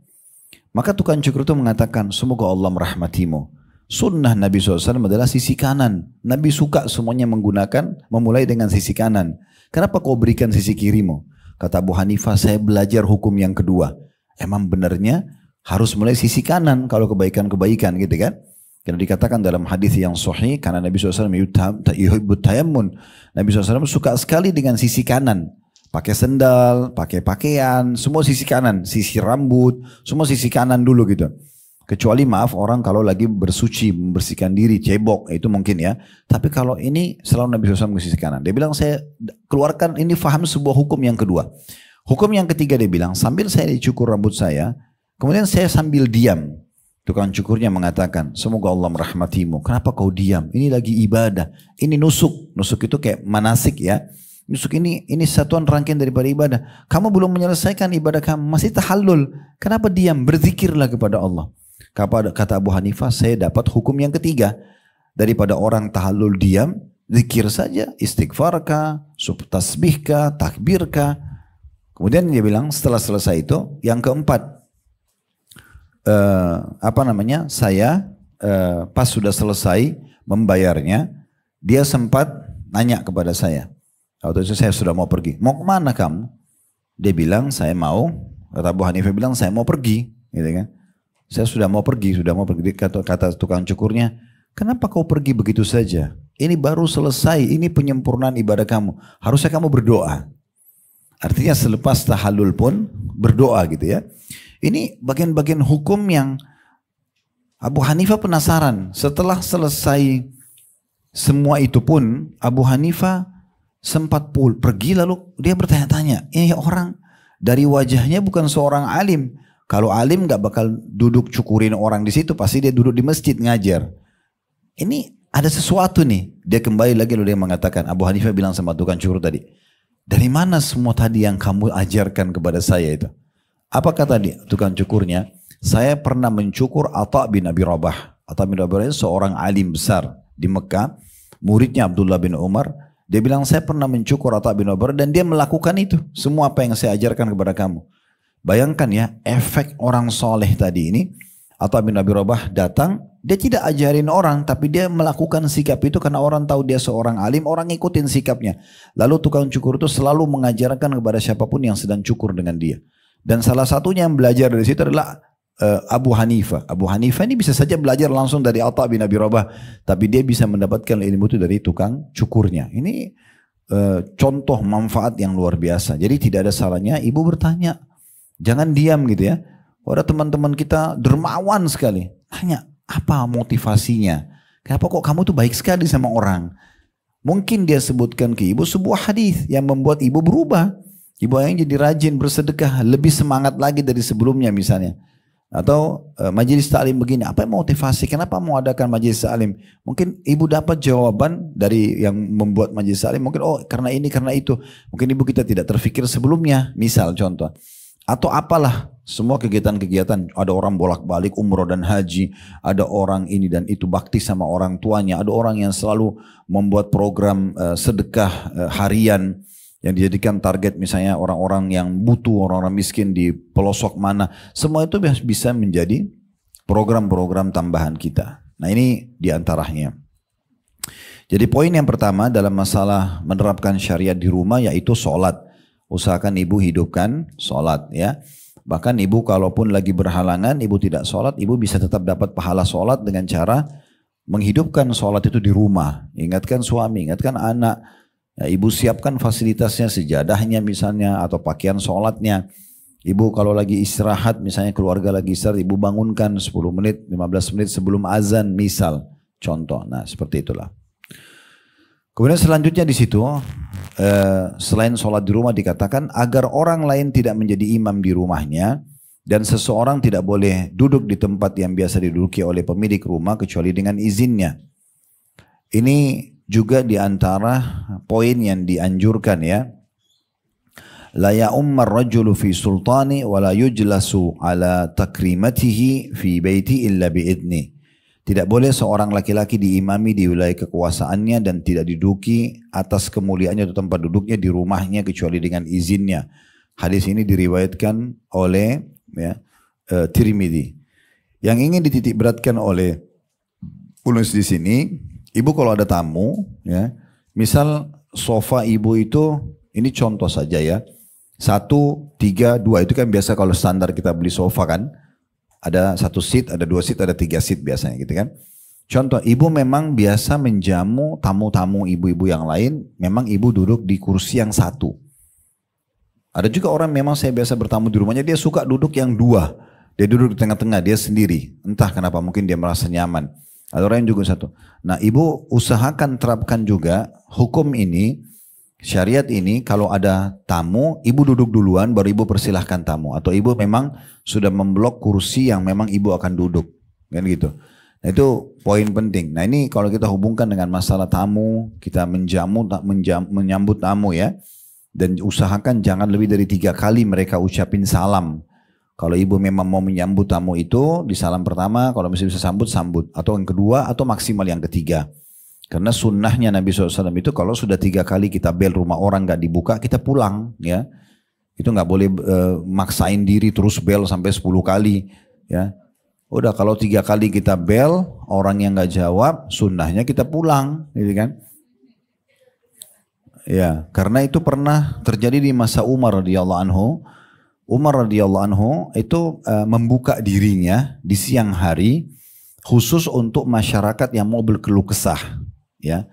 Maka tukang cukur itu mengatakan, semoga Allah merahmatimu. Sunnah Nabi SAW adalah sisi kanan. Nabi suka semuanya memulai dengan sisi kanan. Kenapa kau berikan sisi kirimu? Kata Abu Hanifah, saya belajar hukum yang kedua. Emang benarnya harus mulai sisi kanan kalau kebaikan-kebaikan gitu kan. Karena dikatakan dalam hadis yang sahih, karena Nabi SAW yuhibbut tayammun. Nabi SAW suka sekali dengan sisi kanan. Pakai sendal, pakai pakaian, semua sisi kanan. Sisi rambut, semua sisi kanan dulu gitu. Kecuali maaf orang kalau lagi bersuci, membersihkan diri, cebok, itu mungkin ya. Tapi kalau ini selalu Nabi SAW ke sisi kanan. Dia bilang saya keluarkan ini faham sebuah hukum yang kedua. Hukum yang ketiga dia bilang, sambil saya dicukur rambut saya, kemudian saya sambil diam. Tukang cukurnya mengatakan, semoga Allah merahmatimu. Kenapa kau diam? Ini lagi ibadah. Ini nusuk. Nusuk itu kayak manasik ya. Nusuk ini satuan rangkaian daripada ibadah. Kamu belum menyelesaikan ibadah kamu. Masih tahallul. Kenapa diam? Berzikirlah kepada Allah. Kata Abu Hanifah, saya dapat hukum yang ketiga. Daripada orang tahallul diam, zikir saja. Istighfarkah, tasbihkah, takbirkah. Kemudian dia bilang setelah selesai itu, yang keempat. Saya pas sudah selesai membayarnya, dia sempat nanya kepada saya. Waktu itu saya sudah mau pergi. Mau kemana kamu? Dia bilang saya mau. Kata Abu Hanifah bilang saya mau pergi, gitu kan? Saya sudah mau pergi. Kata tukang cukurnya, kenapa kau pergi begitu saja? Ini baru selesai. Ini penyempurnaan ibadah kamu. Harusnya kamu berdoa. Artinya selepas tahallul pun berdoa gitu ya. Ini bagian-bagian hukum yang Abu Hanifah penasaran. Setelah selesai semua itu pun Abu Hanifah sempat pergi lalu dia bertanya-tanya. Ini orang dari wajahnya bukan seorang alim. Kalau alim gak bakal duduk cukurin orang di situ. Pasti dia duduk di masjid ngajar. Ini ada sesuatu nih. Dia kembali lagi lalu dia mengatakan. Abu Hanifah bilang sama tukang cukur tadi. Dari mana semua tadi yang kamu ajarkan kepada saya itu? Apa kata dia? Tukang cukurnya, saya pernah mencukur Atha bin Abi Rabah. Atha bin Abi Rabah seorang alim besar di Mekah, muridnya Abdullah bin Umar. Dia bilang saya pernah mencukur Atha bin Abi Rabah dan dia melakukan itu. Semua apa yang saya ajarkan kepada kamu. Bayangkan ya, efek orang soleh tadi ini. Atha bin Abi Rabah datang, dia tidak ajarin orang, tapi dia melakukan sikap itu karena orang tahu dia seorang alim, orang ngikutin sikapnya. Lalu tukang cukur itu selalu mengajarkan kepada siapapun yang sedang cukur dengan dia. Dan salah satunya yang belajar dari situ adalah Abu Hanifah. Abu Hanifah ini bisa saja belajar langsung dari Atha bin Abi Rabah. Tapi dia bisa mendapatkan ilmu itu dari tukang cukurnya. Ini contoh manfaat yang luar biasa. Jadi tidak ada salahnya ibu bertanya. Jangan diam gitu ya. Ada teman-teman kita dermawan sekali. Tanya, apa motivasinya? Kenapa kok kamu tuh baik sekali sama orang? Mungkin dia sebutkan ke ibu sebuah hadis yang membuat ibu berubah. Ibu yang jadi rajin bersedekah, lebih semangat lagi dari sebelumnya misalnya. Atau majelis ta'lim begini, apa yang motivasi? Kenapa mau adakan majelis ta'lim? Mungkin ibu dapat jawaban dari yang membuat majelis ta'lim. Mungkin karena ini, karena itu. Mungkin ibu kita tidak terfikir sebelumnya. Misal contoh. Atau apalah semua kegiatan-kegiatan. Ada orang bolak-balik umroh dan haji. Ada orang ini dan itu bakti sama orang tuanya. Ada orang yang selalu membuat program sedekah harian. Yang dijadikan target misalnya orang-orang yang butuh, orang-orang miskin di pelosok mana. Semua itu bisa menjadi program-program tambahan kita. Nah ini diantaranya. Jadi poin yang pertama dalam masalah menerapkan syariat di rumah yaitu sholat. usahakan ibu hidupkan sholat ya. Bahkan ibu kalaupun lagi berhalangan, ibu tidak sholat, ibu bisa tetap dapat pahala sholat dengan cara menghidupkan sholat itu di rumah. Ingatkan suami, ingatkan anak. Ya, ibu siapkan fasilitasnya, sejadahnya misalnya, atau pakaian sholatnya. Ibu kalau lagi istirahat, misalnya keluarga lagi istirahat, ibu bangunkan 10 menit, 15 menit sebelum azan misal. Contoh, nah seperti itulah. Kemudian selanjutnya di situ, selain sholat di rumah dikatakan agar orang lain tidak menjadi imam di rumahnya dan seseorang tidak boleh duduk di tempat yang biasa diduduki oleh pemilik rumah kecuali dengan izinnya. Ini juga di antara poin yang dianjurkan ya. La ya'ummar rajulu fi sultani wa la yujlasu ala takrimatihi fi baiti illa bi'idni. Tidak boleh seorang laki-laki diimami di wilayah kekuasaannya dan tidak diduduki atas kemuliaannya atau tempat duduknya di rumahnya kecuali dengan izinnya. Hadis ini diriwayatkan oleh ya, Tirmidzi. Yang ingin dititik beratkan oleh penulis di sini, ibu kalau ada tamu, ya, misal sofa ibu itu, ini contoh saja ya, 1, 3, 2 itu kan biasa kalau standar kita beli sofa kan. Ada 1 seat, ada 2 seat, ada 3 seat biasanya gitu kan. Contoh, ibu memang biasa menjamu tamu-tamu ibu-ibu yang lain, memang ibu duduk di kursi yang 1. Ada juga orang memang saya biasa bertamu di rumahnya, dia suka duduk yang 2. Dia duduk di tengah-tengah, dia sendiri. Entah kenapa, mungkin dia merasa nyaman. Ada orang yang juga 1. Nah ibu usahakan terapkan juga hukum ini, syariat ini, kalau ada tamu, ibu duduk duluan, baru ibu persilahkan tamu. Atau ibu memang sudah memblok kursi yang memang ibu akan duduk. Kan gitu. Nah itu poin penting. Nah ini kalau kita hubungkan dengan masalah tamu, kita menyambut tamu ya. Dan usahakan jangan lebih dari 3 kali mereka ucapin salam. Kalau ibu memang mau menyambut tamu itu, di salam pertama, kalau misalnya bisa sambut. Atau yang kedua, atau maksimal yang ketiga. Karena sunnahnya Nabi SAW itu kalau sudah 3 kali kita bel rumah orang gak dibuka, kita pulang ya. Itu gak boleh maksain diri terus bel sampai 10 kali ya. Udah kalau 3 kali kita bel, orang yang gak jawab, sunnahnya kita pulang gitu kan. Ya, karena itu pernah terjadi di masa Umar radhiyallahu anhu. Umar radhiyallahu anhu itu membuka dirinya di siang hari khusus untuk masyarakat yang mau berkeluh kesah. Ya,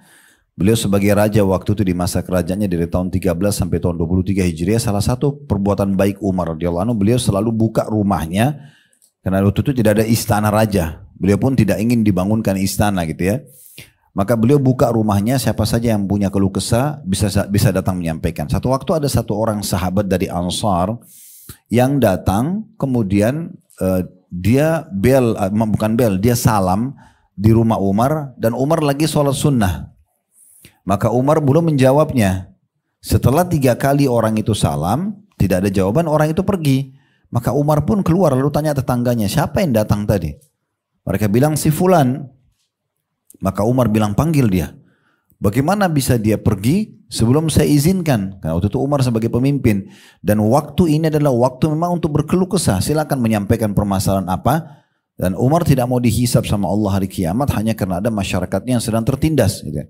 beliau sebagai raja waktu itu di masa kerajaannya dari tahun 13 sampai tahun 23 Hijriah, salah satu perbuatan baik Umar radhiyallahu anhu, beliau selalu buka rumahnya karena waktu itu tidak ada istana raja. Beliau pun tidak ingin dibangunkan istana gitu ya. Maka beliau buka rumahnya, siapa saja yang punya keluh kesah bisa datang menyampaikan. Satu waktu ada satu orang sahabat dari Ansar yang datang, kemudian dia dia salam di rumah Umar dan Umar lagi sholat sunnah. Maka Umar belum menjawabnya. Setelah 3 kali orang itu salam, tidak ada jawaban, orang itu pergi. Maka Umar pun keluar lalu tanya tetangganya, siapa yang datang tadi? Mereka bilang si fulan. Maka Umar bilang panggil dia. Bagaimana bisa dia pergi sebelum saya izinkan? Karena waktu itu Umar sebagai pemimpin. Dan waktu ini adalah waktu memang untuk berkeluh kesah. Silakan menyampaikan permasalahan apa. Dan Umar tidak mau dihisab sama Allah hari kiamat hanya karena ada masyarakatnya yang sedang tertindas. Gitu.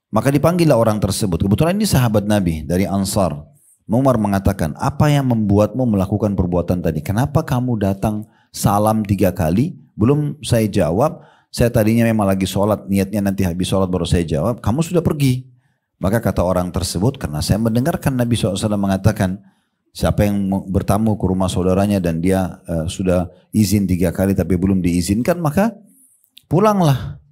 Maka dipanggillah orang tersebut. Kebetulan ini sahabat Nabi dari Ansar. Umar mengatakan, apa yang membuatmu melakukan perbuatan tadi? Kenapa kamu datang salam 3 kali? Belum saya jawab. Saya tadinya memang lagi sholat. Niatnya nanti habis sholat baru saya jawab. Kamu sudah pergi. Maka kata orang tersebut, karena saya mendengarkan Nabi SAW mengatakan, siapa yang bertamu ke rumah saudaranya dan dia sudah izin 3 kali tapi belum diizinkan, maka pulanglah.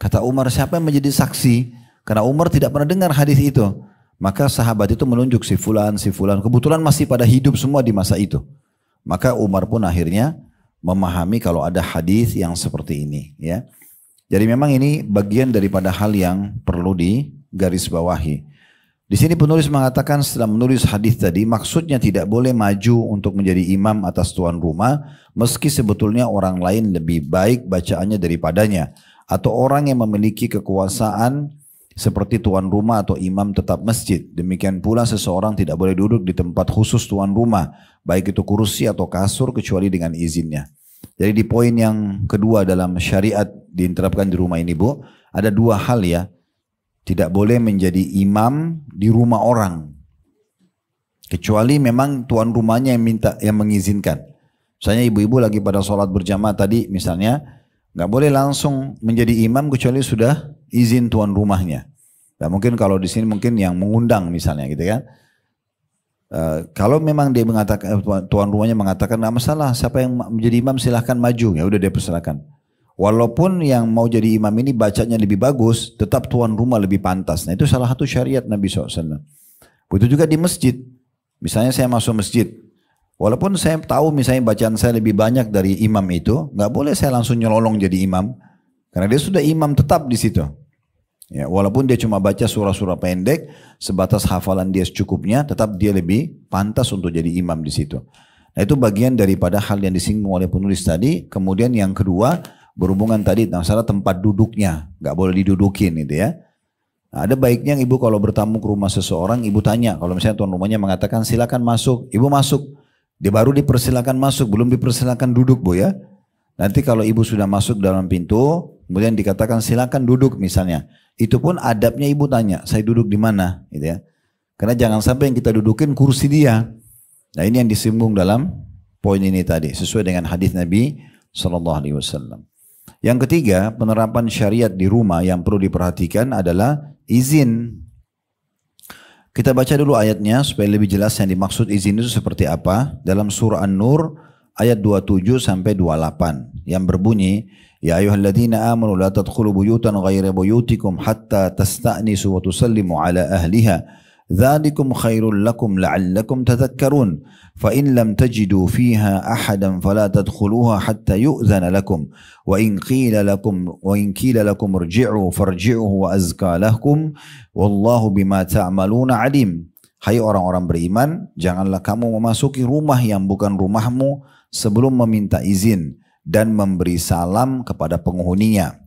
Kata Umar, siapa yang menjadi saksi? Karena Umar tidak pernah dengar hadis itu. Maka sahabat itu menunjuk si fulan. Kebetulan masih pada hidup semua di masa itu. Maka Umar pun akhirnya memahami kalau ada hadis yang seperti ini. Ya. Jadi memang ini bagian daripada hal yang perlu digarisbawahi. Di sini penulis mengatakan setelah menulis hadis tadi, maksudnya tidak boleh maju untuk menjadi imam atas tuan rumah, meski sebetulnya orang lain lebih baik bacaannya daripadanya, atau orang yang memiliki kekuasaan seperti tuan rumah atau imam tetap masjid. Demikian pula seseorang tidak boleh duduk di tempat khusus tuan rumah, baik itu kursi atau kasur kecuali dengan izinnya. Jadi di poin yang kedua dalam syariat diterapkan di rumah ini Bu, ada 2 hal ya. Tidak boleh menjadi imam di rumah orang. Kecuali memang tuan rumahnya yang minta, yang mengizinkan. Misalnya ibu-ibu lagi pada sholat berjamaah tadi misalnya, nggak boleh langsung menjadi imam kecuali sudah izin tuan rumahnya. Nah, mungkin kalau di sini mungkin yang mengundang misalnya gitu kan. Kalau memang dia mengatakan, tuan rumahnya mengatakan nggak masalah, siapa yang menjadi imam silahkan maju, ya udah dia persilakan. Walaupun yang mau jadi imam ini bacanya lebih bagus, tetap tuan rumah lebih pantas. Nah itu salah satu syariat Nabi SAW. Begitu juga di masjid. Misalnya saya masuk masjid, walaupun saya tahu misalnya bacaan saya lebih banyak dari imam itu, nggak boleh saya langsung nyelolong jadi imam, karena dia sudah imam tetap di situ. Ya, walaupun dia cuma baca surah-surah pendek, sebatas hafalan dia secukupnya, tetap dia lebih pantas untuk jadi imam di situ. Nah itu bagian daripada hal yang disinggung oleh penulis tadi. Kemudian yang kedua berhubungan tadi masalah tempat duduknya, nggak boleh didudukin gitu ya. Nah, ada baiknya ibu kalau bertamu ke rumah seseorang, ibu tanya. Kalau misalnya tuan rumahnya mengatakan silakan masuk, ibu masuk. Dia baru dipersilakan masuk, belum dipersilakan duduk bu ya. Nanti kalau ibu sudah masuk dalam pintu, kemudian dikatakan silakan duduk misalnya. Itu pun adabnya ibu tanya, saya duduk di mana, gitu ya. Karena jangan sampai yang kita dudukin kursi dia. Nah ini yang disinggung dalam poin ini tadi, sesuai dengan hadis Nabi SAW. Yang ketiga, penerapan syariat di rumah yang perlu diperhatikan adalah izin. Kita baca dulu ayatnya supaya lebih jelas yang dimaksud izin itu seperti apa. Dalam surah An-Nur ayat 27 sampai 28 yang berbunyi, Ya ayyuhalladzina amanu la tadkhulu buyutan ghaira buyutikum hatta tasta'nisu wa tusallimu ala ahliha. Dzalikum khairul lakum la'allakum tadhakkarun. Fa in lam tajidu fiha ahadan fala tadkhuluha hatta yu'zana lakum. Wa in qila lakum irji'u farji'u wa azka lakum. Wallahu bima ta'maluna alim. Hai orang-orang beriman, janganlah kamu memasuki rumah yang bukan rumahmu sebelum meminta izin dan memberi salam kepada penghuninya.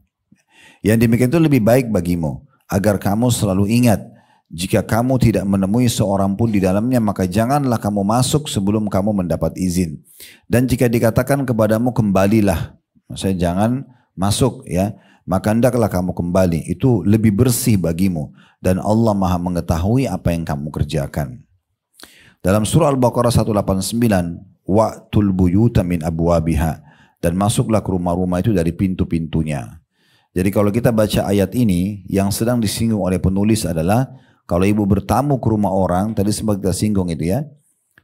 Yang demikian itu lebih baik bagimu, agar kamu selalu ingat, jika kamu tidak menemui seorang pun di dalamnya, maka janganlah kamu masuk sebelum kamu mendapat izin. Dan jika dikatakan kepadamu kembalilah, maksudnya jangan masuk ya, maka hendaklah kamu kembali, itu lebih bersih bagimu, dan Allah maha mengetahui apa yang kamu kerjakan. Dalam surah Al-Baqarah 189, wa'tul buyuta min abwabiha, dan masuklah ke rumah-rumah itu dari pintu-pintunya. Jadi kalau kita baca ayat ini, yang sedang disinggung oleh penulis adalah, kalau ibu bertamu ke rumah orang, tadi sempat kita singgung itu ya,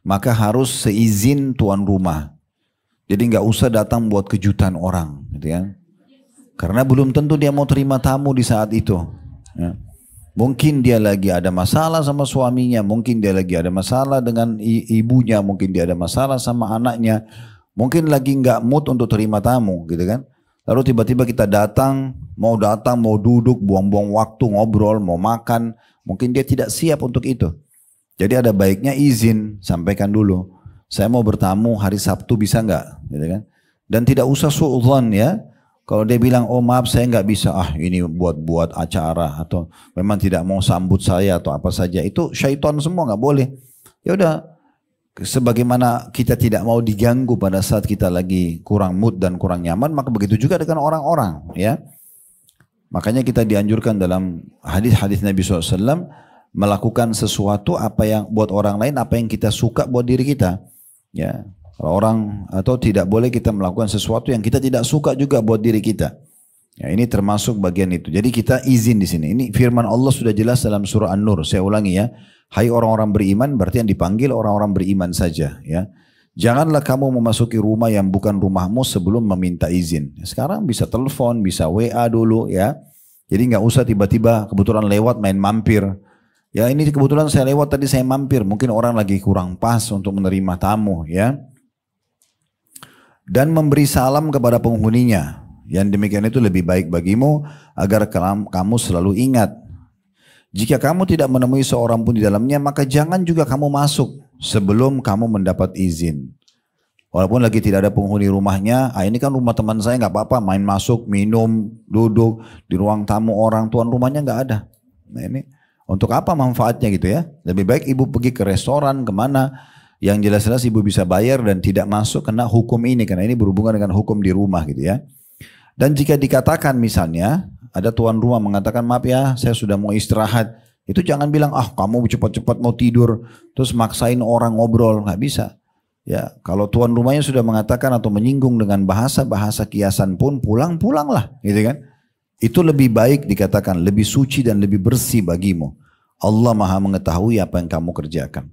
maka harus seizin tuan rumah. Jadi nggak usah datang buat kejutan orang, gitu ya. Karena belum tentu dia mau terima tamu di saat itu. Ya. Mungkin dia lagi ada masalah sama suaminya, mungkin dia lagi ada masalah dengan ibunya, mungkin dia ada masalah sama anaknya, mungkin lagi nggak mood untuk terima tamu, gitu kan? Lalu tiba-tiba kita datang, mau duduk, buang-buang waktu ngobrol, mau makan, mungkin dia tidak siap untuk itu. Jadi ada baiknya izin, sampaikan dulu. Saya mau bertamu hari Sabtu bisa nggak, gitu kan? Dan tidak usah suudzon ya. Kalau dia bilang, oh maaf saya nggak bisa, ini buat acara atau memang tidak mau sambut saya atau apa saja, itu syaitan semua, nggak boleh. Ya udah, sebagaimana kita tidak mau diganggu pada saat kita lagi kurang mood dan kurang nyaman, maka begitu juga dengan orang-orang, ya. Makanya kita dianjurkan dalam hadis-hadis Nabi SAW melakukan sesuatu apa yang buat orang lain, apa yang kita suka buat diri kita, ya. Kalau orang atau tidak boleh kita melakukan sesuatu yang kita tidak suka juga buat diri kita. Ya, ini termasuk bagian itu. Jadi kita izin di sini. Ini firman Allah sudah jelas dalam surah An-Nur. Saya ulangi ya. Hai orang-orang beriman, berarti yang dipanggil orang-orang beriman saja. Ya. Janganlah kamu memasuki rumah yang bukan rumahmu sebelum meminta izin. Sekarang bisa telepon, bisa WA dulu ya. Jadi nggak usah tiba-tiba kebetulan lewat main mampir. Ya ini kebetulan saya lewat tadi saya mampir. Mungkin orang lagi kurang pas untuk menerima tamu ya. Dan memberi salam kepada penghuninya. Yang demikian itu lebih baik bagimu agar kamu selalu ingat. Jika kamu tidak menemui seorang pun di dalamnya, maka jangan juga kamu masuk sebelum kamu mendapat izin. Walaupun lagi tidak ada penghuni rumahnya, ini kan rumah teman saya nggak apa-apa, main masuk, minum, duduk di ruang tamu orang, tuan rumahnya nggak ada. Nah ini untuk apa manfaatnya gitu ya? Lebih baik ibu pergi ke restoran, kemana? Yang jelas-jelas ibu bisa bayar dan tidak masuk kena hukum ini. Karena ini berhubungan dengan hukum di rumah gitu ya. Dan jika dikatakan misalnya ada tuan rumah mengatakan maaf ya saya sudah mau istirahat. Itu jangan bilang, ah kamu cepat-cepat mau tidur, terus maksain orang ngobrol, nggak bisa. Ya, kalau tuan rumahnya sudah mengatakan atau menyinggung dengan bahasa-bahasa kiasan pun, pulanglah, gitu kan. Itu lebih baik dikatakan, lebih suci dan lebih bersih bagimu. Allah Maha mengetahui apa yang kamu kerjakan.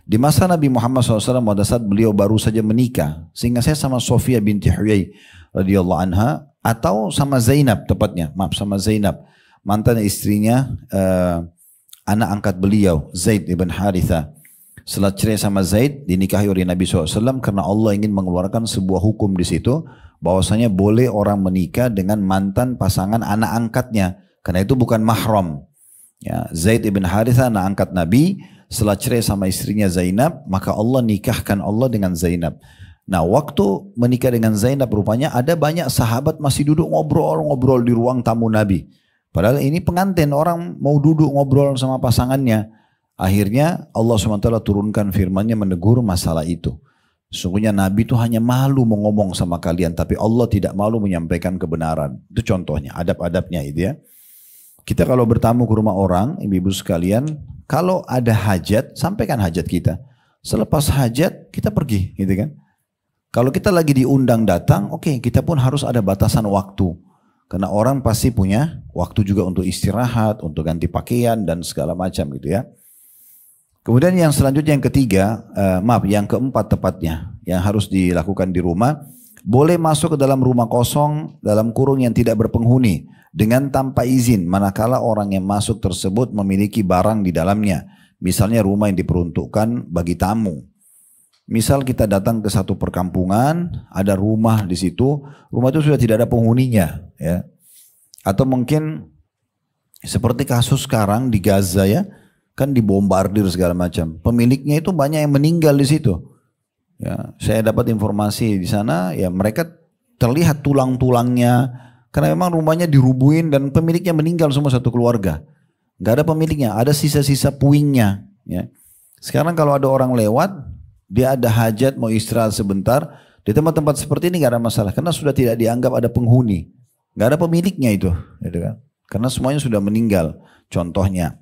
Di masa Nabi Muhammad SAW pada saat beliau baru saja menikah, sehingga saya sama Sofia binti Huyai radhiyallahu anha, atau sama Zainab tepatnya, maaf sama Zainab, mantan istrinya anak angkat beliau, Zaid ibn Haritha. Setelah cerai sama Zaid, dinikahi oleh Nabi SAW karena Allah ingin mengeluarkan sebuah hukum di situ, bahwasanya boleh orang menikah dengan mantan pasangan anak angkatnya, karena itu bukan mahram. Ya, Zaid ibn Haritha anak angkat Nabi, setelah cerai sama istrinya Zainab, maka Allah nikahkan Allah dengan Zainab. Nah, waktu menikah dengan Zainab rupanya ada banyak sahabat masih duduk ngobrol-ngobrol di ruang tamu Nabi. Padahal ini pengantin, orang mau duduk ngobrol sama pasangannya. Akhirnya Allah SWT turunkan firman-Nya menegur masalah itu. Sesungguhnya Nabi itu hanya malu mau ngomong sama kalian, tapi Allah tidak malu menyampaikan kebenaran. Itu contohnya, adab-adabnya itu ya. Kita kalau bertamu ke rumah orang, ibu-ibu sekalian, kalau ada hajat, sampaikan hajat kita. Selepas hajat, kita pergi, gitu kan. Kalau kita lagi diundang datang, oke, kita pun harus ada batasan waktu. Karena orang pasti punya waktu juga untuk istirahat, untuk ganti pakaian, dan segala macam gitu ya. Kemudian yang selanjutnya yang ketiga, yang keempat tepatnya, yang harus dilakukan di rumah, boleh masuk ke dalam rumah kosong, dalam kurung yang tidak berpenghuni, dengan tanpa izin, manakala orang yang masuk tersebut memiliki barang di dalamnya. Misalnya rumah yang diperuntukkan bagi tamu. Misal kita datang ke satu perkampungan, ada rumah di situ, rumah itu sudah tidak ada penghuninya, ya. Atau mungkin seperti kasus sekarang di Gaza ya, kan dibombardir segala macam. Pemiliknya itu banyak yang meninggal di situ. Ya, saya dapat informasi di sana, ya mereka terlihat tulang-tulangnya, karena memang rumahnya dirubuhin dan pemiliknya meninggal semua satu keluarga. Gak ada pemiliknya, ada sisa-sisa puingnya. Ya. Sekarang kalau ada orang lewat, dia ada hajat mau istirahat sebentar, di tempat-tempat seperti ini gak ada masalah, karena sudah tidak dianggap ada penghuni, gak ada pemiliknya itu, gitu kan? Karena semuanya sudah meninggal. Contohnya,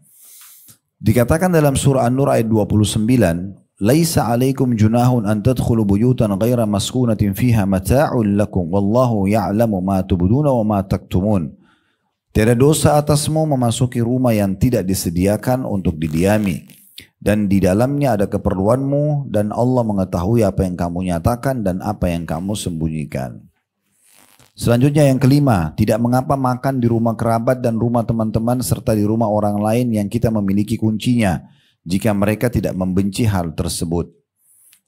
dikatakan dalam surah An-Nur ayat 29, "Laisa 'alaikum junahun an tadkhulu buyutan ghaira maskunatin fiha mata'un lakum wallahu ya'lamu ma tubduna wa ma taktumun." Tiada dosa atasmu memasuki rumah yang tidak disediakan untuk didiami, dan di dalamnya ada keperluanmu, dan Allah mengetahui apa yang kamu nyatakan dan apa yang kamu sembunyikan. Selanjutnya yang kelima, tidak mengapa makan di rumah kerabat dan rumah teman-teman serta di rumah orang lain yang kita memiliki kuncinya, jika mereka tidak membenci hal tersebut.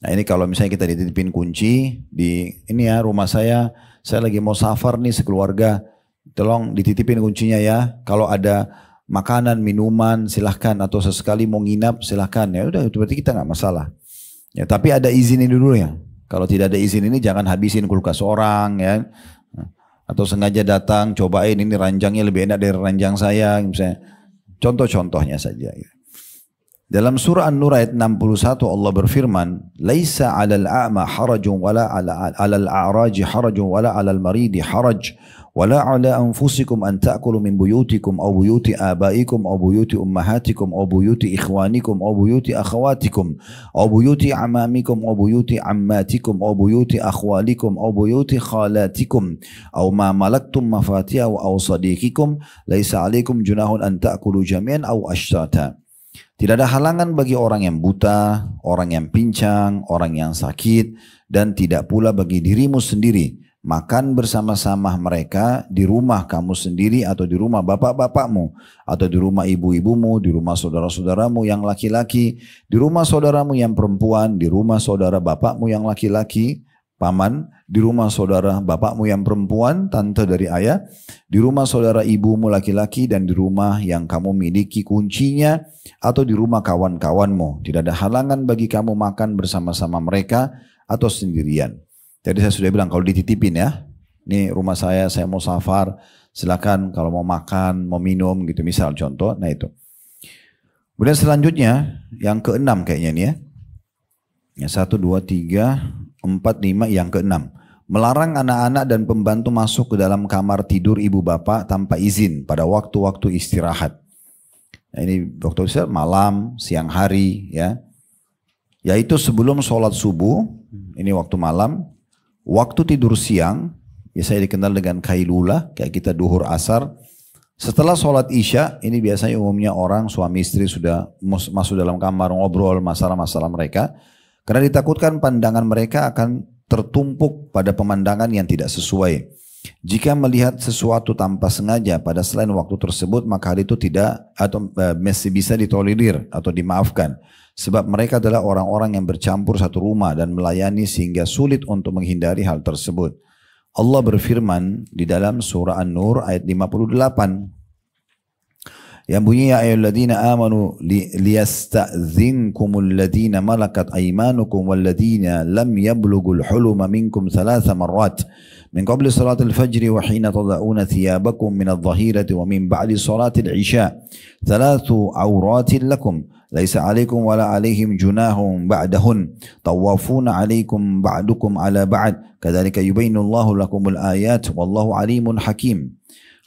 Nah ini kalau misalnya kita dititipin kunci di ini ya rumah saya lagi mau safar nih sekeluarga, tolong dititipin kuncinya ya. Kalau ada makanan, minuman silahkan, atau sesekali mau nginap silahkan, ya udah itu berarti kita nggak masalah. Ya tapi ada izin ini dulu ya. Kalau tidak ada izin ini jangan habisin kulkas orang ya. Atau sengaja datang cobain ini ranjangnya lebih enak dari ranjang saya misalnya. Contoh-contohnya saja. Dalam surah An-Nur ayat 61 Allah berfirman, "Laisa 'alal a'ma harajun wala 'alal a'raji harajun wala 'alal maridi haraj wala 'ala anfusikum an ta'kulu min buyutikum aw buyuti abaikum aw buyuti ummahatikum aw buyuti ikhwanikum aw buyuti akhawatikum aw buyuti amamikum aw buyuti ammatikum aw buyuti akhwalikum aw buyuti khalatikum aw ma malaktum mafatihahu aw sadiqikum laisa 'alaikum junahun an ta'kulu jami'an aw ashtata." Tidak ada halangan bagi orang yang buta, orang yang pincang, orang yang sakit, dan tidak pula bagi dirimu sendiri makan bersama-sama mereka di rumah kamu sendiri atau di rumah bapak-bapakmu atau di rumah ibu-ibumu, di rumah saudara-saudaramu yang laki-laki, di rumah saudaramu yang perempuan, di rumah saudara bapakmu yang laki-laki, paman, di rumah saudara bapakmu yang perempuan, tante dari ayah, di rumah saudara ibumu laki-laki, dan di rumah yang kamu miliki kuncinya, atau di rumah kawan-kawanmu. Tidak ada halangan bagi kamu makan bersama-sama mereka atau sendirian. Jadi saya sudah bilang kalau dititipin ya, ini rumah saya mau safar, silakan kalau mau makan, mau minum gitu misal contoh, nah itu. Kemudian selanjutnya yang keenam kayaknya nih ya. Yang 1, 2, 3, 4, 5, yang keenam. Melarang anak-anak dan pembantu masuk ke dalam kamar tidur ibu bapak tanpa izin pada waktu-waktu istirahat. Nah, ini waktu isya malam, siang hari ya. Yaitu sebelum sholat subuh, ini waktu malam, waktu tidur siang, biasanya dikenal dengan kailula, kayak kita duhur asar. Setelah sholat isya, ini biasanya umumnya orang suami istri sudah masuk dalam kamar ngobrol masalah-masalah mereka. Karena ditakutkan pandangan mereka akan tertumpuk pada pemandangan yang tidak sesuai. Jika melihat sesuatu tanpa sengaja pada selain waktu tersebut, maka hal itu tidak atau masih bisa ditolerir atau dimaafkan. Sebab mereka adalah orang-orang yang bercampur satu rumah dan melayani sehingga sulit untuk menghindari hal tersebut. Allah berfirman di dalam surah An-Nur ayat 58. Yang bunyi ya ayyuhalladzina amanu liyasta'dzinkumul ladzina malakat aymanukum walladzina lam yablughul huluma minkum thalatha marrat min qabli salatil fajri wa hina tada'una thiyabakum minadh dhahirati wa min ba'di salatil isya thalathu awratin lakum laisa 'alaikum wala 'alaihim junahun ba'dahun tawafuna 'alaikum ba'dukum 'ala ba'd kadzalika yubayyinullahu lakumul ayat wallahu 'alimun hakim.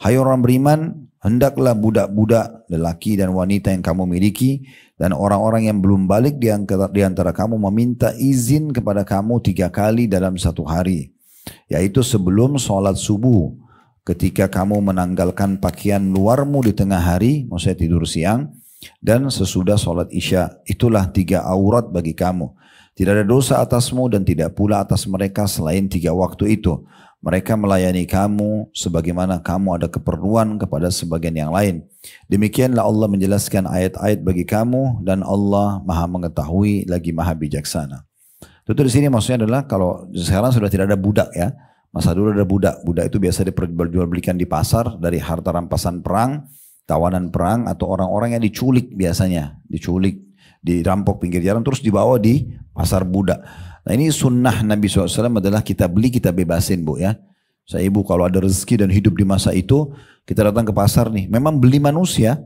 Hai orang beriman, hendaklah budak-budak lelaki dan wanita yang kamu miliki dan orang-orang yang belum balik di antara kamu meminta izin kepada kamu 3 kali dalam satu hari, yaitu sebelum sholat subuh, ketika kamu menanggalkan pakaian luarmu di tengah hari, maksudnya tidur siang, dan sesudah sholat isya. Itulah 3 aurat bagi kamu. Tidak ada dosa atasmu dan tidak pula atas mereka selain 3 waktu itu. Mereka melayani kamu sebagaimana kamu ada keperluan kepada sebagian yang lain. Demikianlah Allah menjelaskan ayat-ayat bagi kamu dan Allah Maha mengetahui lagi Maha bijaksana. Itu di sini maksudnya adalah kalau sekarang sudah tidak ada budak ya. Masa dulu ada budak. Budak itu biasa diperjualbelikan di pasar dari harta rampasan perang, tawanan perang atau orang-orang yang diculik biasanya. Diculik, dirampok pinggir jalan terus dibawa di pasar budak. Nah ini sunnah Nabi SAW adalah kita beli kita bebasin bu ya. Saya ibu kalau ada rezeki dan hidup di masa itu kita datang ke pasar nih. Memang beli manusia.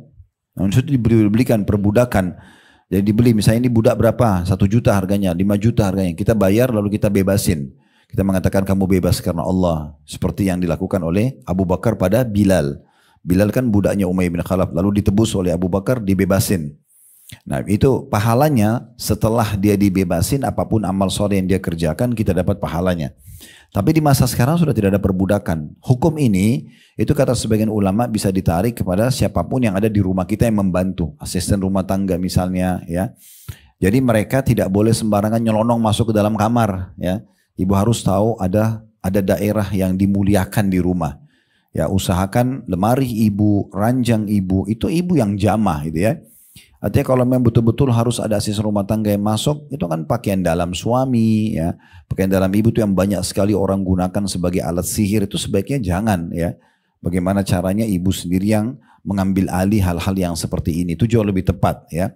Manusia itu dibelikan perbudakan. Jadi dibeli misalnya ini budak berapa? 1 juta harganya, 5 juta harganya. Kita bayar lalu kita bebasin. Kita mengatakan kamu bebas karena Allah. Seperti yang dilakukan oleh Abu Bakar pada Bilal. Bilal kan budaknya Umayyah bin Khalaf. Lalu ditebus oleh Abu Bakar dibebasin. Nah itu pahalanya setelah dia dibebasin apapun amal soleh yang dia kerjakan kita dapat pahalanya. Tapi di masa sekarang sudah tidak ada perbudakan. Hukum ini itu kata sebagian ulama bisa ditarik kepada siapapun yang ada di rumah kita yang membantu. Asisten rumah tangga misalnya ya. Jadi mereka tidak boleh sembarangan nyelonong masuk ke dalam kamar ya. Ibu harus tahu ada daerah yang dimuliakan di rumah. Ya usahakan lemari ibu, ranjang ibu itu ibu yang jamah gitu ya. Artinya kalau memang betul-betul harus ada asisten rumah tangga yang masuk, itu kan pakaian dalam suami, ya, pakaian dalam ibu itu yang banyak sekali orang gunakan sebagai alat sihir itu sebaiknya jangan, ya. Bagaimana caranya ibu sendiri yang mengambil alih hal-hal yang seperti ini itu jauh lebih tepat, ya.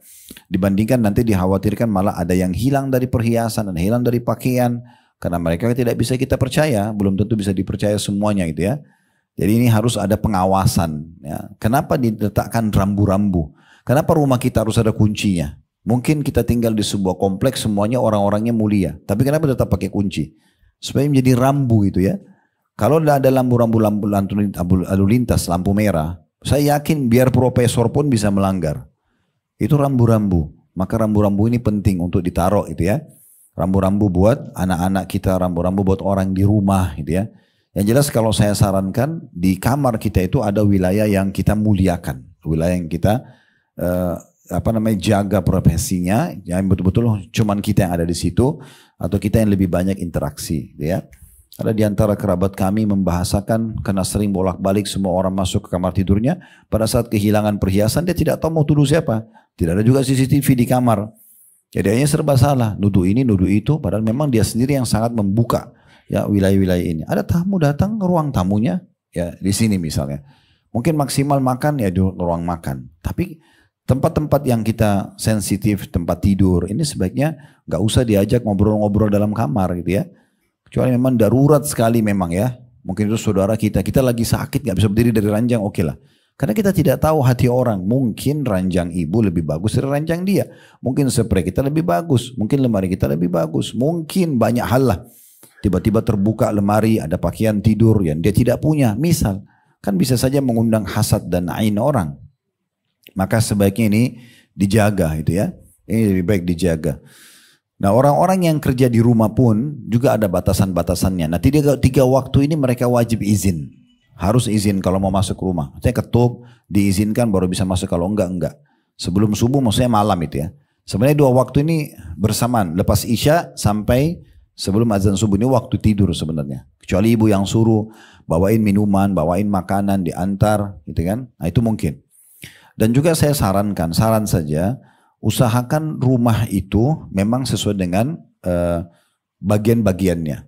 Dibandingkan nanti dikhawatirkan malah ada yang hilang dari perhiasan dan hilang dari pakaian karena mereka tidak bisa kita percaya, belum tentu bisa dipercaya semuanya itu ya. Jadi ini harus ada pengawasan, ya. Kenapa diletakkan rambu-rambu? Kenapa rumah kita harus ada kuncinya? Mungkin kita tinggal di sebuah kompleks semuanya orang-orangnya mulia. Tapi kenapa tetap pakai kunci? Supaya menjadi rambu itu ya. Kalau tidak ada lampu-lampu lalu lintas, lampu merah. Saya yakin biar profesor pun bisa melanggar. Itu rambu-rambu. Maka rambu-rambu ini penting untuk ditaruh itu ya. Rambu-rambu buat anak-anak kita, rambu-rambu buat orang di rumah gitu ya. Yang jelas kalau saya sarankan di kamar kita itu ada wilayah yang kita muliakan. Wilayah yang kita jaga profesinya yang betul-betul cuman kita yang ada di situ atau kita yang lebih banyak interaksi ya. Ada di antara kerabat kami membahasakan karena sering bolak-balik semua orang masuk ke kamar tidurnya pada saat kehilangan perhiasan dia tidak tahu mau tuduh siapa. Tidak ada juga CCTV di kamar. Jadi hanya serba salah, nuduh ini, nuduh itu padahal memang dia sendiri yang sangat membuka ya wilayah-wilayah ini. Ada tamu datang ke ruang tamunya ya di sini misalnya. Mungkin maksimal makan ya di ruang makan. Tapi tempat-tempat yang kita sensitif, tempat tidur, ini sebaiknya nggak usah diajak ngobrol-ngobrol dalam kamar gitu ya. Kecuali memang darurat sekali memang ya. Mungkin itu saudara kita lagi sakit nggak bisa berdiri dari ranjang, oke lah. Karena kita tidak tahu hati orang. Mungkin ranjang ibu lebih bagus dari ranjang dia. Mungkin spray kita lebih bagus. Mungkin lemari kita lebih bagus. Mungkin banyak hal lah. Tiba-tiba terbuka lemari, ada pakaian tidur yang dia tidak punya. Misal, kan bisa saja mengundang hasad dan ain orang. Maka sebaiknya ini dijaga itu ya. Ini lebih baik dijaga. Nah orang-orang yang kerja di rumah pun juga ada batasan-batasannya. Nah tiga waktu ini mereka wajib izin. Harus izin kalau mau masuk rumah. Maksudnya ketuk, diizinkan baru bisa masuk, kalau enggak. Sebelum subuh maksudnya malam itu ya. Sebenarnya 2 waktu ini bersamaan. Lepas Isya sampai sebelum azan subuh ini waktu tidur sebenarnya. Kecuali ibu yang suruh bawain minuman, bawain makanan, diantar gitu kan. Nah itu mungkin. Dan juga saya sarankan, saran saja, usahakan rumah itu memang sesuai dengan bagian-bagiannya.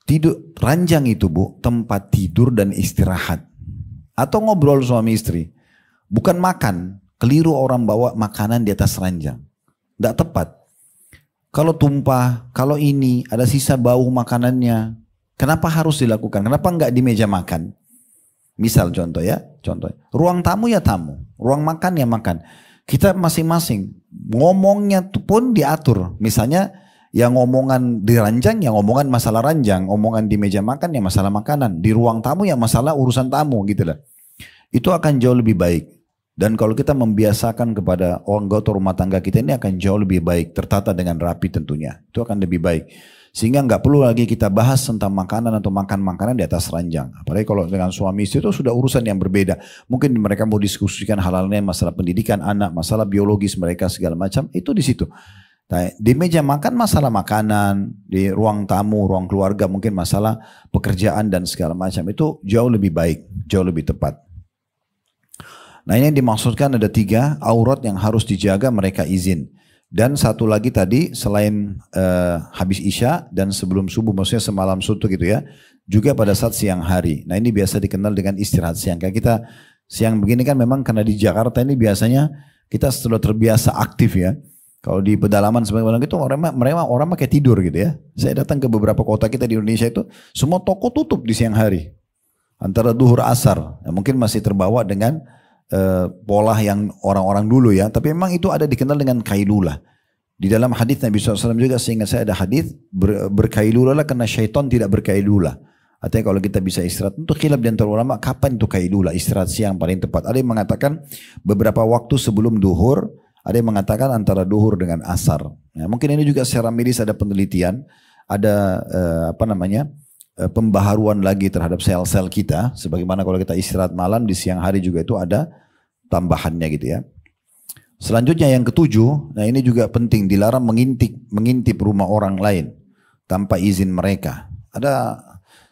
Tidur, ranjang itu Bu, tempat tidur dan istirahat. Atau ngobrol suami istri. Bukan makan. Keliru orang bawa makanan di atas ranjang. Tidak tepat. Kalau tumpah, kalau ini ada sisa bau makanannya. Kenapa harus dilakukan? Kenapa enggak di meja makan? Misal contoh ya. Contoh. Ruang tamu ya tamu. Ruang makan ya makan. Kita masing-masing. Ngomongnya pun diatur. Misalnya yang ngomongan di ranjang, yang ngomongan masalah ranjang, omongan di meja makan yang masalah makanan, di ruang tamu yang masalah urusan tamu gitu lah. Itu akan jauh lebih baik. Dan kalau kita membiasakan kepada anggota rumah tangga kita ini akan jauh lebih baik, tertata dengan rapi tentunya. Itu akan lebih baik. Sehingga nggak perlu lagi kita bahas tentang makanan atau makan makanan di atas ranjang. Apalagi kalau dengan suami istri itu sudah urusan yang berbeda. Mungkin mereka mau diskusikan hal-halnya, masalah pendidikan anak, masalah biologis mereka segala macam, itu di situ. Nah, di meja makan masalah makanan, di ruang tamu, ruang keluarga mungkin masalah pekerjaan dan segala macam. Itu jauh lebih baik, jauh lebih tepat. Nah ini yang dimaksudkan ada 3 aurat yang harus dijaga, mereka izin. Dan satu lagi tadi selain habis Isya dan sebelum subuh, maksudnya semalam suntuk gitu ya. Juga pada saat siang hari. Nah ini biasa dikenal dengan istirahat siang. Kayak kita siang begini kan memang karena di Jakarta ini biasanya kita sudah terbiasa aktif ya. Kalau di pedalaman sebenarnya itu orang pakai tidur gitu ya. Saya datang ke beberapa kota kita di Indonesia itu semua toko tutup di siang hari. Antara duhur asar. Nah, mungkin masih terbawa dengan pola yang orang-orang dulu ya. Tapi memang itu ada dikenal dengan kailulah. Di dalam hadis Nabi SAW juga seingat saya ada hadis berkailulah karena syaitan tidak berkailulah. Artinya kalau kita bisa istirahat, untuk khilaf di antara ulama kapan itu kailulah, istirahat siang paling tepat. Ada yang mengatakan beberapa waktu sebelum duhur. Ada yang mengatakan antara duhur dengan asar. Ya, mungkin ini juga secara medis ada penelitian, ada pembaharuan lagi terhadap sel-sel kita. Sebagaimana kalau kita istirahat malam di siang hari juga itu ada tambahannya gitu ya. Selanjutnya yang ketujuh, nah ini juga penting, dilarang mengintip rumah orang lain tanpa izin mereka. Ada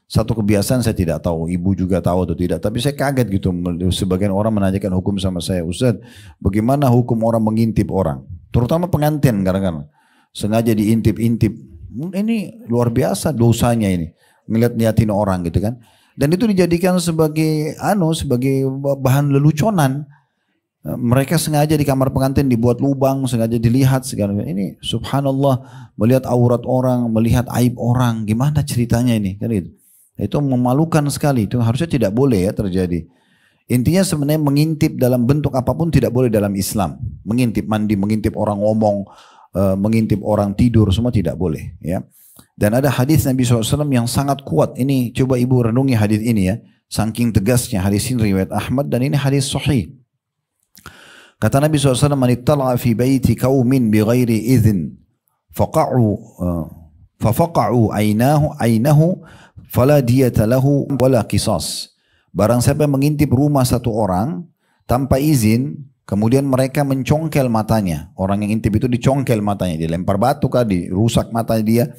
satu kebiasaan saya tidak tahu, ibu juga tahu atau tidak, tapi saya kaget gitu. Sebagian orang menanyakan hukum sama saya, Ustaz, bagaimana hukum orang mengintip orang? Terutama pengantin kadang-kadang sengaja diintip-intip. Ini luar biasa dosanya ini, ngeliat-liatin orang gitu kan. Dan itu dijadikan sebagai bahan leluconan. Mereka sengaja di kamar pengantin dibuat lubang, sengaja dilihat segala. Ini subhanallah, melihat aurat orang, melihat aib orang, gimana ceritanya ini kan gitu. Itu memalukan sekali, itu harusnya tidak boleh ya terjadi. Intinya sebenarnya mengintip dalam bentuk apapun tidak boleh dalam Islam. Mengintip mandi, mengintip orang ngomong, mengintip orang tidur, semua tidak boleh ya. Dan ada hadis Nabi SAW yang sangat kuat. Ini coba ibu renungi hadis ini ya. Saking tegasnya hadis ini riwayat Ahmad dan ini hadis sahih. Kata Nabi SAW, "Man ittala'a fi baiti qaumin bighairi idzin faqa'u ainahu fala diyata lahu wala qisas." Barang siapa yang mengintip rumah satu orang tanpa izin, kemudian mereka mencongkel matanya. Orang yang intip itu dicongkel matanya, dilempar batu kah, dirusak matanya dia,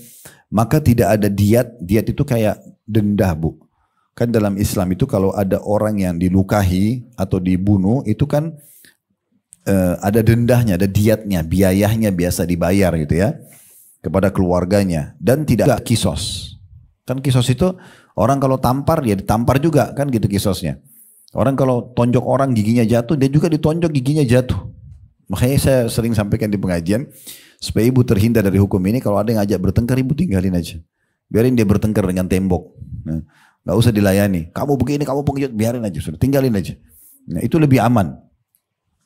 maka tidak ada diat. Diat itu kayak denda, Bu. Kan dalam Islam itu kalau ada orang yang dilukahi atau dibunuh itu kan ada dendahnya, ada diatnya, biayahnya biasa dibayar gitu ya kepada keluarganya, dan tidak kisos. Kan kisos itu orang kalau tampar dia ditampar juga kan gitu kisosnya. Orang kalau tonjok orang giginya jatuh, dia juga ditonjok giginya jatuh. Makanya saya sering sampaikan di pengajian supaya ibu terhindar dari hukum ini, kalau ada yang ngajak bertengkar ibu tinggalin aja. Biarin dia bertengkar dengan tembok. Nah, gak usah dilayani. Kamu begini, kamu pengecut, biarin aja, sudah tinggalin aja. Nah, itu lebih aman.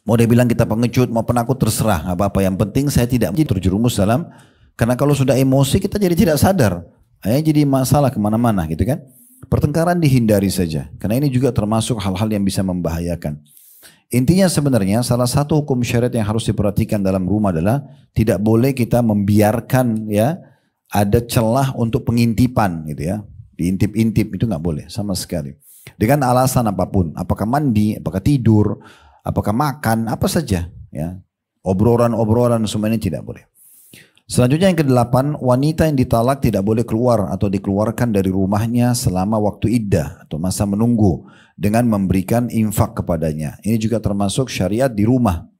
Mau dia bilang kita pengecut, mau penakut, terserah, nggak apa-apa. Yang penting saya tidak terjerumus dalam, karena kalau sudah emosi kita jadi tidak sadar, akhirnya jadi masalah kemana-mana gitu kan. Pertengkaran dihindari saja, karena ini juga termasuk hal-hal yang bisa membahayakan. Intinya sebenarnya salah satu hukum syariat yang harus diperhatikan dalam rumah adalah tidak boleh kita membiarkan ya ada celah untuk pengintipan gitu ya. Diintip-intip itu nggak boleh sama sekali. Dengan alasan apapun, apakah mandi, apakah tidur, apakah makan, apa saja ya. Obrolan-obrolan semuanya tidak boleh. Selanjutnya yang kedelapan, wanita yang ditalak tidak boleh keluar atau dikeluarkan dari rumahnya selama waktu iddah atau masa menunggu dengan memberikan infak kepadanya. Ini juga termasuk syariat di rumah.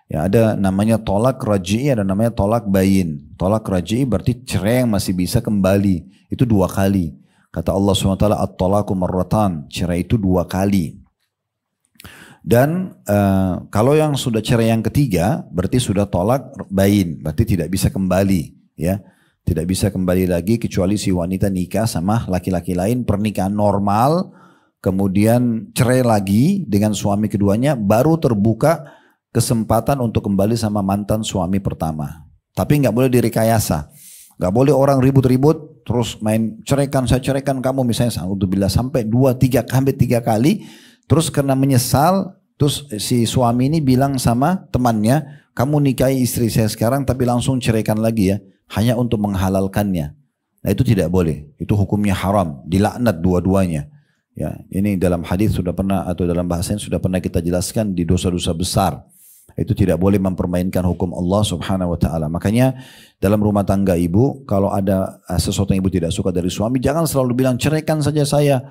Ya, ada namanya tolak raj'i, ada namanya tolak bayin. Tolak raj'i berarti cerai yang masih bisa kembali. Itu 2 kali. Kata Allah SWT, at-talaku marratan. Cerai itu 2 kali. Dan kalau yang sudah cerai yang ketiga, berarti sudah tolak bayin, berarti tidak bisa kembali, ya, tidak bisa kembali lagi kecuali si wanita nikah sama laki-laki lain, pernikahan normal, kemudian cerai lagi dengan suami keduanya, baru terbuka kesempatan untuk kembali sama mantan suami pertama. Tapi nggak boleh direkayasa, nggak boleh orang ribut-ribut terus main ceraikan saya ceraikan kamu misalnya, sampai 2-3 kali. Terus karena menyesal, terus si suami ini bilang sama temannya, kamu nikahi istri saya sekarang tapi langsung ceraikan lagi ya, hanya untuk menghalalkannya. Nah itu tidak boleh, itu hukumnya haram, dilaknat dua-duanya. Ya, ini dalam hadis sudah pernah atau dalam bahasanya sudah pernah kita jelaskan di dosa-dosa besar. Itu tidak boleh mempermainkan hukum Allah Subhanahu wa taala. Makanya dalam rumah tangga ibu, kalau ada sesuatu yang ibu tidak suka dari suami, jangan selalu bilang ceraikan saja saya,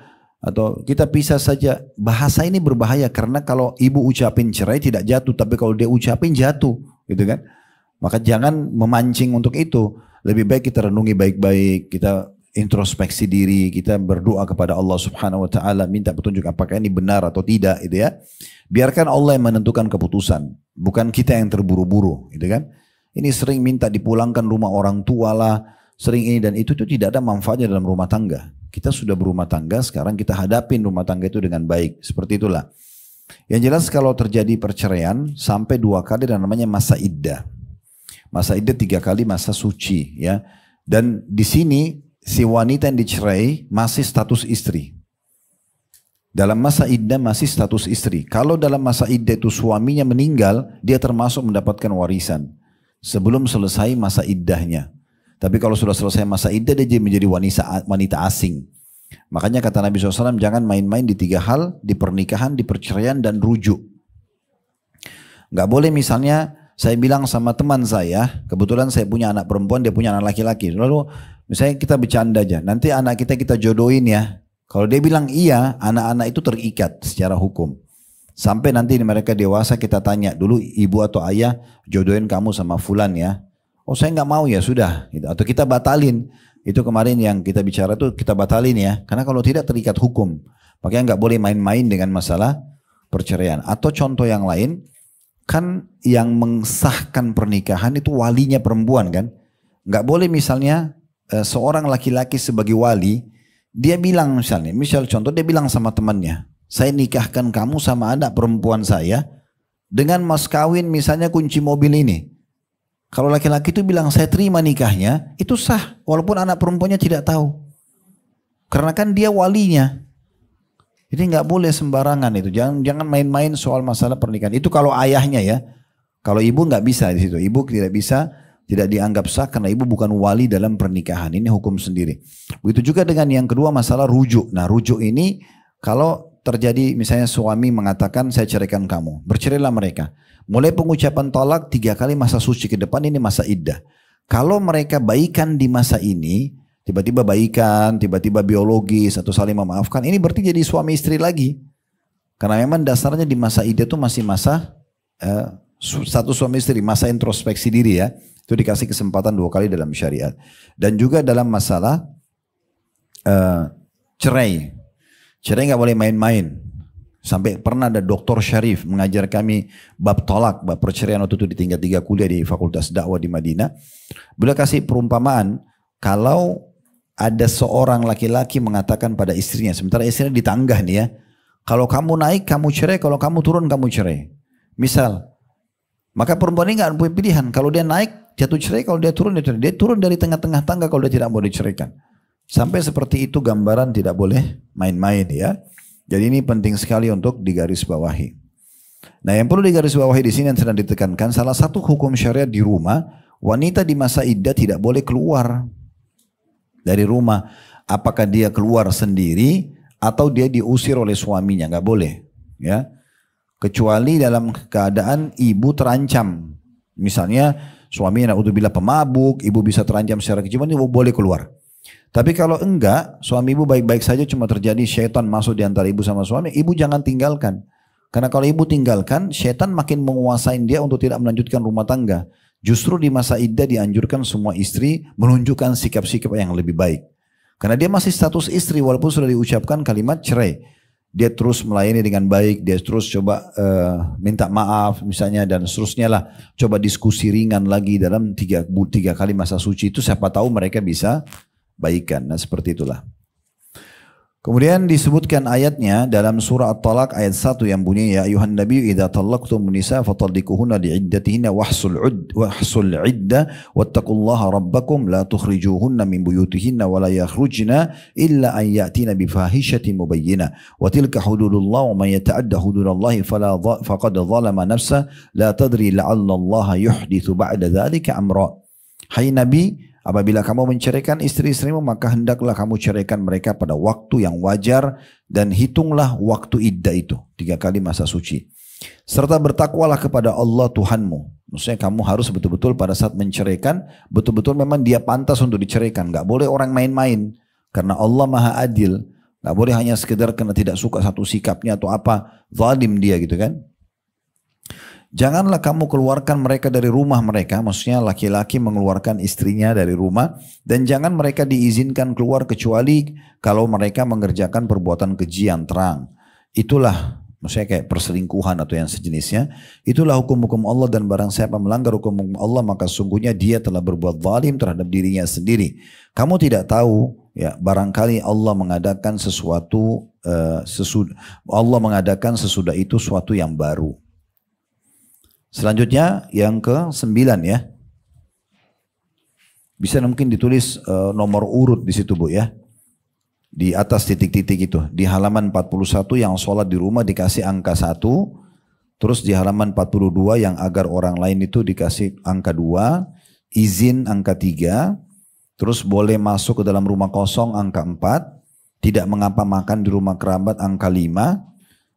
atau kita pisah saja. Bahasa ini berbahaya karena kalau ibu ucapin cerai tidak jatuh, tapi kalau dia ucapin jatuh, gitu kan? Maka jangan memancing untuk itu. Lebih baik kita renungi baik-baik, kita introspeksi diri, kita berdoa kepada Allah Subhanahu wa taala, minta petunjuk apakah ini benar atau tidak, gitu ya. Biarkan Allah yang menentukan keputusan, bukan kita yang terburu-buru, gitu kan? Ini sering minta dipulangkan rumah orang tua lah, sering ini dan itu tidak ada manfaatnya dalam rumah tangga. Kita sudah berumah tangga, sekarang kita hadapin rumah tangga itu dengan baik. Seperti itulah. Yang jelas kalau terjadi perceraian, sampai 2 kali dan namanya masa iddah. Masa iddah 3 kali masa suci. Ya. Dan di sini, si wanita yang dicerai masih status istri. Dalam masa iddah masih status istri. Kalau dalam masa iddah itu suaminya meninggal, dia termasuk mendapatkan warisan. Sebelum selesai masa iddahnya. Tapi kalau sudah selesai masa iddah, dia menjadi wanita asing. Makanya kata Nabi SAW, jangan main-main di 3 hal, di pernikahan, di perceraian, dan rujuk. Gak boleh misalnya, saya bilang sama teman saya, kebetulan saya punya anak perempuan, dia punya anak laki-laki. Lalu misalnya kita bercanda aja, nanti anak kita jodohin ya. Kalau dia bilang iya, anak-anak itu terikat secara hukum. Sampai nanti mereka dewasa kita tanya, dulu ibu atau ayah jodohin kamu sama fulan ya. Oh saya nggak mau ya sudah, gitu. Atau kita batalin. Itu kemarin yang kita bicara tuh kita batalin ya, karena kalau tidak terikat hukum. Makanya nggak boleh main-main dengan masalah perceraian. Atau contoh yang lain, kan yang mensahkan pernikahan itu walinya perempuan kan. Nggak boleh misalnya seorang laki-laki sebagai wali, dia bilang misal contoh dia bilang sama temannya, saya nikahkan kamu sama anak perempuan saya dengan mas kawin misalnya kunci mobil ini. Kalau laki-laki itu bilang saya terima nikahnya, itu sah walaupun anak perempuannya tidak tahu. Karena kan dia walinya. Jadi nggak boleh sembarangan itu. Jangan main-main soal masalah pernikahan. Itu kalau ayahnya ya. Kalau ibu nggak bisa di situ. Ibu tidak bisa, tidak dianggap sah karena ibu bukan wali dalam pernikahan. Ini hukum sendiri. Begitu juga dengan yang kedua masalah rujuk. Nah rujuk ini kalau terjadi misalnya suami mengatakan saya ceraikan kamu. Bercerailah mereka. Mulai pengucapan tolak 3 kali masa suci ke depan ini masa iddah. Kalau mereka baikan di masa ini, tiba-tiba baikan, tiba-tiba biologis atau saling memaafkan, ini berarti jadi suami istri lagi. Karena memang dasarnya di masa iddah itu masih masa satu suami istri, masa introspeksi diri ya. Itu dikasih kesempatan 2 kali dalam syariat. Dan juga dalam masalah cerai. Cerai nggak boleh main-main. Sampai pernah ada Dr. Syarif mengajar kami bab tolak, bab perceraian waktu itu di tingkat 3 kuliah di Fakultas Dakwah di Madinah. Beliau kasih perumpamaan, kalau ada seorang laki-laki mengatakan pada istrinya, sementara istrinya di tangga nih ya, kalau kamu naik kamu cerai, kalau kamu turun kamu cerai. Misal, maka perempuan ini nggak punya pilihan. Kalau dia naik jatuh cerai, kalau dia turun dia cerai. Dia turun dari tengah-tengah tangga kalau dia tidak mau diceraikan. Sampai seperti itu gambaran tidak boleh main-main ya. Jadi ini penting sekali untuk digarisbawahi. Nah, yang perlu digarisbawahi di sini yang sedang ditekankan, salah satu hukum syariat di rumah, wanita di masa iddah tidak boleh keluar dari rumah. Apakah dia keluar sendiri atau dia diusir oleh suaminya, nggak boleh, ya. Kecuali dalam keadaan ibu terancam. Misalnya suami naudzubillah pemabuk, ibu bisa terancam secara kejiwaan, ibu boleh keluar. Tapi kalau enggak, suami ibu baik-baik saja, cuma terjadi syaitan masuk di antara ibu sama suami, ibu jangan tinggalkan. Karena kalau ibu tinggalkan, syaitan makin menguasai dia untuk tidak melanjutkan rumah tangga. Justru di masa iddah dianjurkan semua istri menunjukkan sikap-sikap yang lebih baik. Karena dia masih status istri walaupun sudah diucapkan kalimat cerai. Dia terus melayani dengan baik, dia terus coba minta maaf misalnya dan seterusnya lah. Coba diskusi ringan lagi dalam tiga kali masa suci itu, siapa tahu mereka bisa baikan. Nah seperti itulah. Kemudian disebutkan ayatnya dalam surah At-Talaq ayat 1 yang bunyi, ya ayuhan nabiyyu idza talaqtum nisa fatalliquhunna li'iddatihinna wahsul iddah wattaqullaha rabbakum la tukhrijuhunna min buyutihinna wa la yakhrujna illa an ya'tina bifahishatin mubayyinah wa tilka hududullah wa man yata'adda hududallahi faqad zalama nafsa la tadri la'alla Allah yuhditsu ba'da dzalika amra. Hai Nabi, apabila kamu menceraikan istri-istrimu, maka hendaklah kamu ceraikan mereka pada waktu yang wajar dan hitunglah waktu iddah itu 3 kali masa suci. Serta bertakwalah kepada Allah Tuhanmu. Maksudnya kamu harus betul-betul pada saat menceraikan, betul-betul memang dia pantas untuk diceraikan. Gak boleh orang main-main. Karena Allah Maha Adil. Gak boleh hanya sekedar karena tidak suka satu sikapnya atau apa, zalim dia gitu kan. Janganlah kamu keluarkan mereka dari rumah mereka, maksudnya laki-laki mengeluarkan istrinya dari rumah, dan jangan mereka diizinkan keluar kecuali kalau mereka mengerjakan perbuatan keji yang terang. Itulah, maksudnya kayak perselingkuhan atau yang sejenisnya, itulah hukum-hukum Allah dan barang siapa melanggar hukum Allah maka sungguhnya dia telah berbuat zalim terhadap dirinya sendiri. Kamu tidak tahu, ya barangkali Allah mengadakan sesuatu, Allah mengadakan sesudah itu sesuatu yang baru. Selanjutnya yang ke-9 ya. Bisa mungkin ditulis nomor urut di situ Bu ya. Di atas titik-titik itu. Di halaman 41 yang sholat di rumah dikasih angka 1. Terus di halaman 42 yang agar orang lain itu dikasih angka 2. Izin angka 3. Terus boleh masuk ke dalam rumah kosong angka 4. Tidak mengapa makan di rumah kerabat angka 5.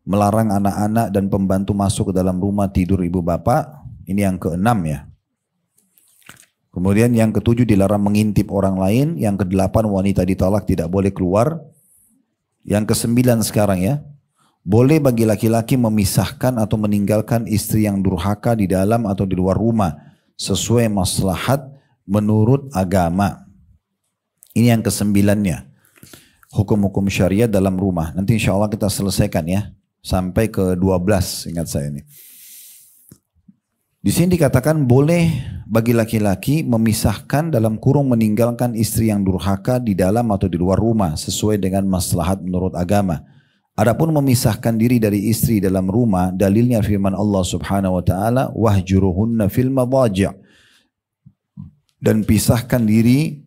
Melarang anak-anak dan pembantu masuk ke dalam rumah tidur ibu bapak. Ini yang ke-6 ya. Kemudian yang ke-7 dilarang mengintip orang lain. Yang ke-8 wanita ditolak tidak boleh keluar. Yang ke-9 sekarang ya. Boleh bagi laki-laki memisahkan atau meninggalkan istri yang durhaka di dalam atau di luar rumah. Sesuai maslahat menurut agama. Ini yang ke-9-nya. Hukum-hukum syariat dalam rumah. Nanti insya Allah kita selesaikan ya. Sampai ke 12 ingat saya ini. Di sini dikatakan boleh bagi laki-laki memisahkan dalam kurung meninggalkan istri yang durhaka di dalam atau di luar rumah sesuai dengan maslahat menurut agama. Adapun memisahkan diri dari istri dalam rumah, dalilnya firman Allah Subhanahu wa taala, wahjuruhunna fil madhaji'. Dan pisahkan diri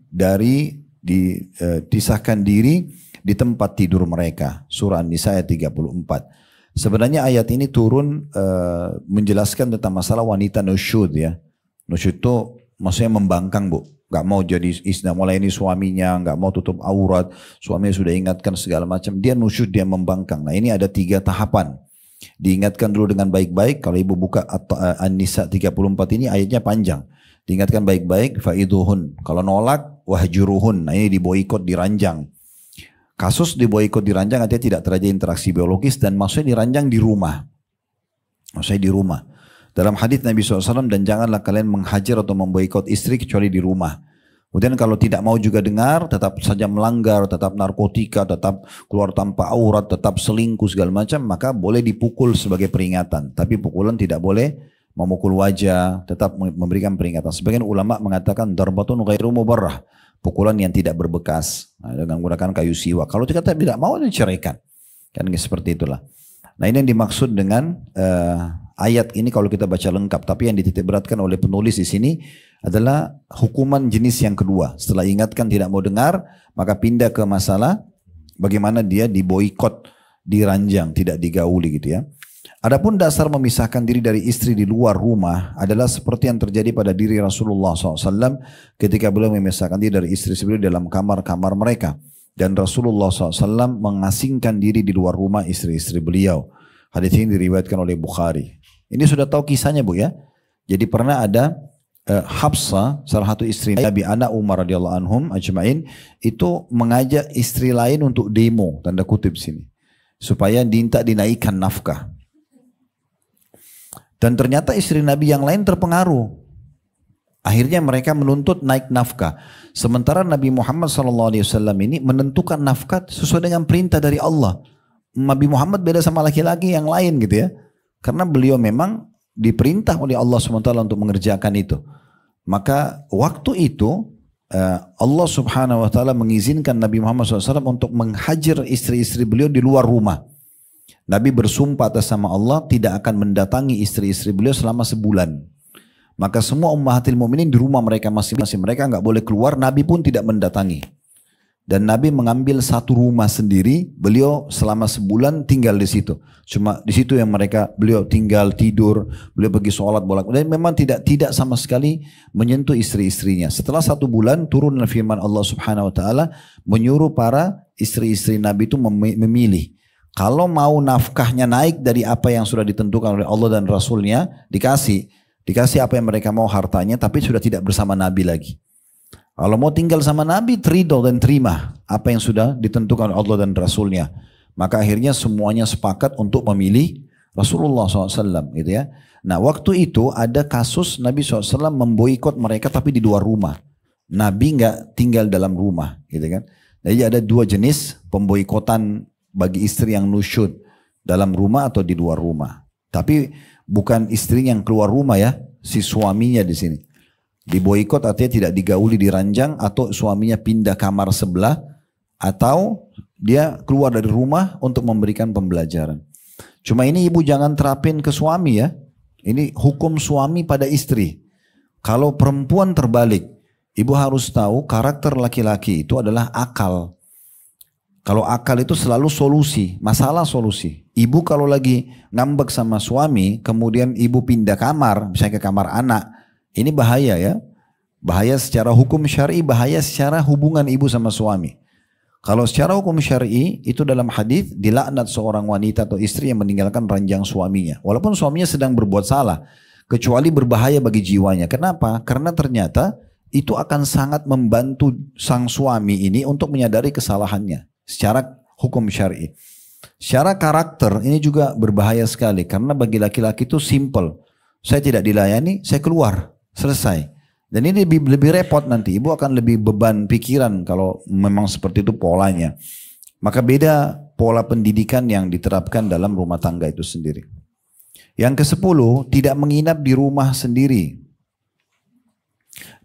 di tempat tidur mereka. Surah An-Nisa ayat 34. Sebenarnya ayat ini turun menjelaskan tentang masalah wanita nusyud ya. Nusyud itu maksudnya membangkang Bu. Gak mau jadi istri, mulai ini suaminya, gak mau tutup aurat. Suaminya sudah ingatkan segala macam. Dia nusyud, dia membangkang. Nah ini ada 3 tahapan. Diingatkan dulu dengan baik-baik. Kalau ibu buka An-Nisa 34 ini ayatnya panjang. Diingatkan baik-baik. Fa'iduhun. Kalau nolak, wahjuruhun. Nah ini diboikot, diranjang. Kasus diboikot diranjang artinya tidak terjadi interaksi biologis dan maksudnya diranjang di rumah. Maksudnya di rumah. Dalam hadis Nabi SAW, dan janganlah kalian menghajar atau memboikot istri kecuali di rumah. Kemudian kalau tidak mau juga dengar, tetap saja melanggar, tetap narkotika, tetap keluar tanpa aurat, tetap selingkuh segala macam, maka boleh dipukul sebagai peringatan. Tapi pukulan tidak boleh memukul wajah, tetap memberikan peringatan. Sebagian ulama mengatakan darbatun ghairu mubarrah. Pukulan yang tidak berbekas dengan menggunakan kayu siwak. Kalau kita tidak mau diceraikan, kan seperti itulah. Nah ini yang dimaksud dengan ayat ini kalau kita baca lengkap. Tapi yang dititik beratkan oleh penulis di sini adalah hukuman jenis yang kedua. Setelah ingatkan tidak mau dengar, maka pindah ke masalah bagaimana dia diboikot, diranjang, tidak digauli gitu ya. Adapun dasar memisahkan diri dari istri di luar rumah adalah seperti yang terjadi pada diri Rasulullah SAW ketika beliau memisahkan diri dari istri beliau dalam kamar-kamar mereka. Dan Rasulullah SAW mengasingkan diri di luar rumah istri-istri beliau. Hadis ini diriwayatkan oleh Bukhari. Ini sudah tahu kisahnya Bu ya. Jadi pernah ada Hafsah, salah satu istri Nabi anak Umar radhiyallahu anhum ajma'in, itu mengajak istri lain untuk demo, tanda kutip sini, supaya dinaikkan nafkah. Dan ternyata istri Nabi yang lain terpengaruh. Akhirnya mereka menuntut naik nafkah. Sementara Nabi Muhammad SAW ini menentukan nafkah sesuai dengan perintah dari Allah. Nabi Muhammad beda sama laki-laki yang lain gitu ya. Karena beliau memang diperintah oleh Allah SWT untuk mengerjakan itu. Maka waktu itu Allah Subhanahu Wa Taala mengizinkan Nabi Muhammad SAW untuk menghajar istri-istri beliau di luar rumah. Nabi bersumpah atas nama Allah tidak akan mendatangi istri-istri beliau selama sebulan. Maka semua ummahatil mukminin di rumah mereka masing-masing, mereka nggak boleh keluar. Nabi pun tidak mendatangi. Dan Nabi mengambil satu rumah sendiri, beliau selama sebulan tinggal di situ. Cuma di situ yang beliau tinggal, tidur, beliau pergi sholat bolak. Dan memang tidak sama sekali menyentuh istri-istrinya. Setelah 1 bulan turun firman Allah Subhanahu Wa Taala menyuruh para istri-istri Nabi itu memilih. Kalau mau nafkahnya naik dari apa yang sudah ditentukan oleh Allah dan Rasulnya, dikasih apa yang mereka mau hartanya, tapi sudah tidak bersama Nabi lagi. Kalau mau tinggal sama Nabi, ridho dan terima apa yang sudah ditentukan oleh Allah dan Rasulnya. Maka akhirnya semuanya sepakat untuk memilih Rasulullah SAW gitu ya. Nah waktu itu ada kasus Nabi SAW memboikot mereka tapi di luar rumah. Nabi nggak tinggal dalam rumah gitu kan. Jadi ada 2 jenis pemboikotan bagi istri yang nusyud, dalam rumah atau di luar rumah. Tapi bukan istri yang keluar rumah ya, si suaminya di sini. Diboikot artinya tidak digauli di ranjang, atau suaminya pindah kamar sebelah, atau dia keluar dari rumah untuk memberikan pembelajaran. Cuma ini ibu jangan terapin ke suami ya. Ini hukum suami pada istri. Kalau perempuan terbalik, ibu harus tahu karakter laki-laki itu adalah akal. Kalau akal itu selalu solusi, masalah solusi. Ibu kalau lagi ngambek sama suami, kemudian ibu pindah kamar, misalnya ke kamar anak, ini bahaya ya. Bahaya secara hukum syar'i, bahaya secara hubungan ibu sama suami. Kalau secara hukum syar'i, itu dalam hadis dilaknat seorang wanita atau istri yang meninggalkan ranjang suaminya. Walaupun suaminya sedang berbuat salah, kecuali berbahaya bagi jiwanya. Kenapa? Karena ternyata itu akan sangat membantu sang suami ini untuk menyadari kesalahannya. Secara hukum syar'i. Secara karakter ini juga berbahaya sekali. Karena bagi laki-laki itu simple. Saya tidak dilayani, saya keluar. Selesai. Dan ini lebih repot nanti. Ibu akan lebih beban pikiran kalau memang seperti itu polanya. Maka beda pola pendidikan yang diterapkan dalam rumah tangga itu sendiri. Yang ke-10, tidak menginap di rumah sendiri.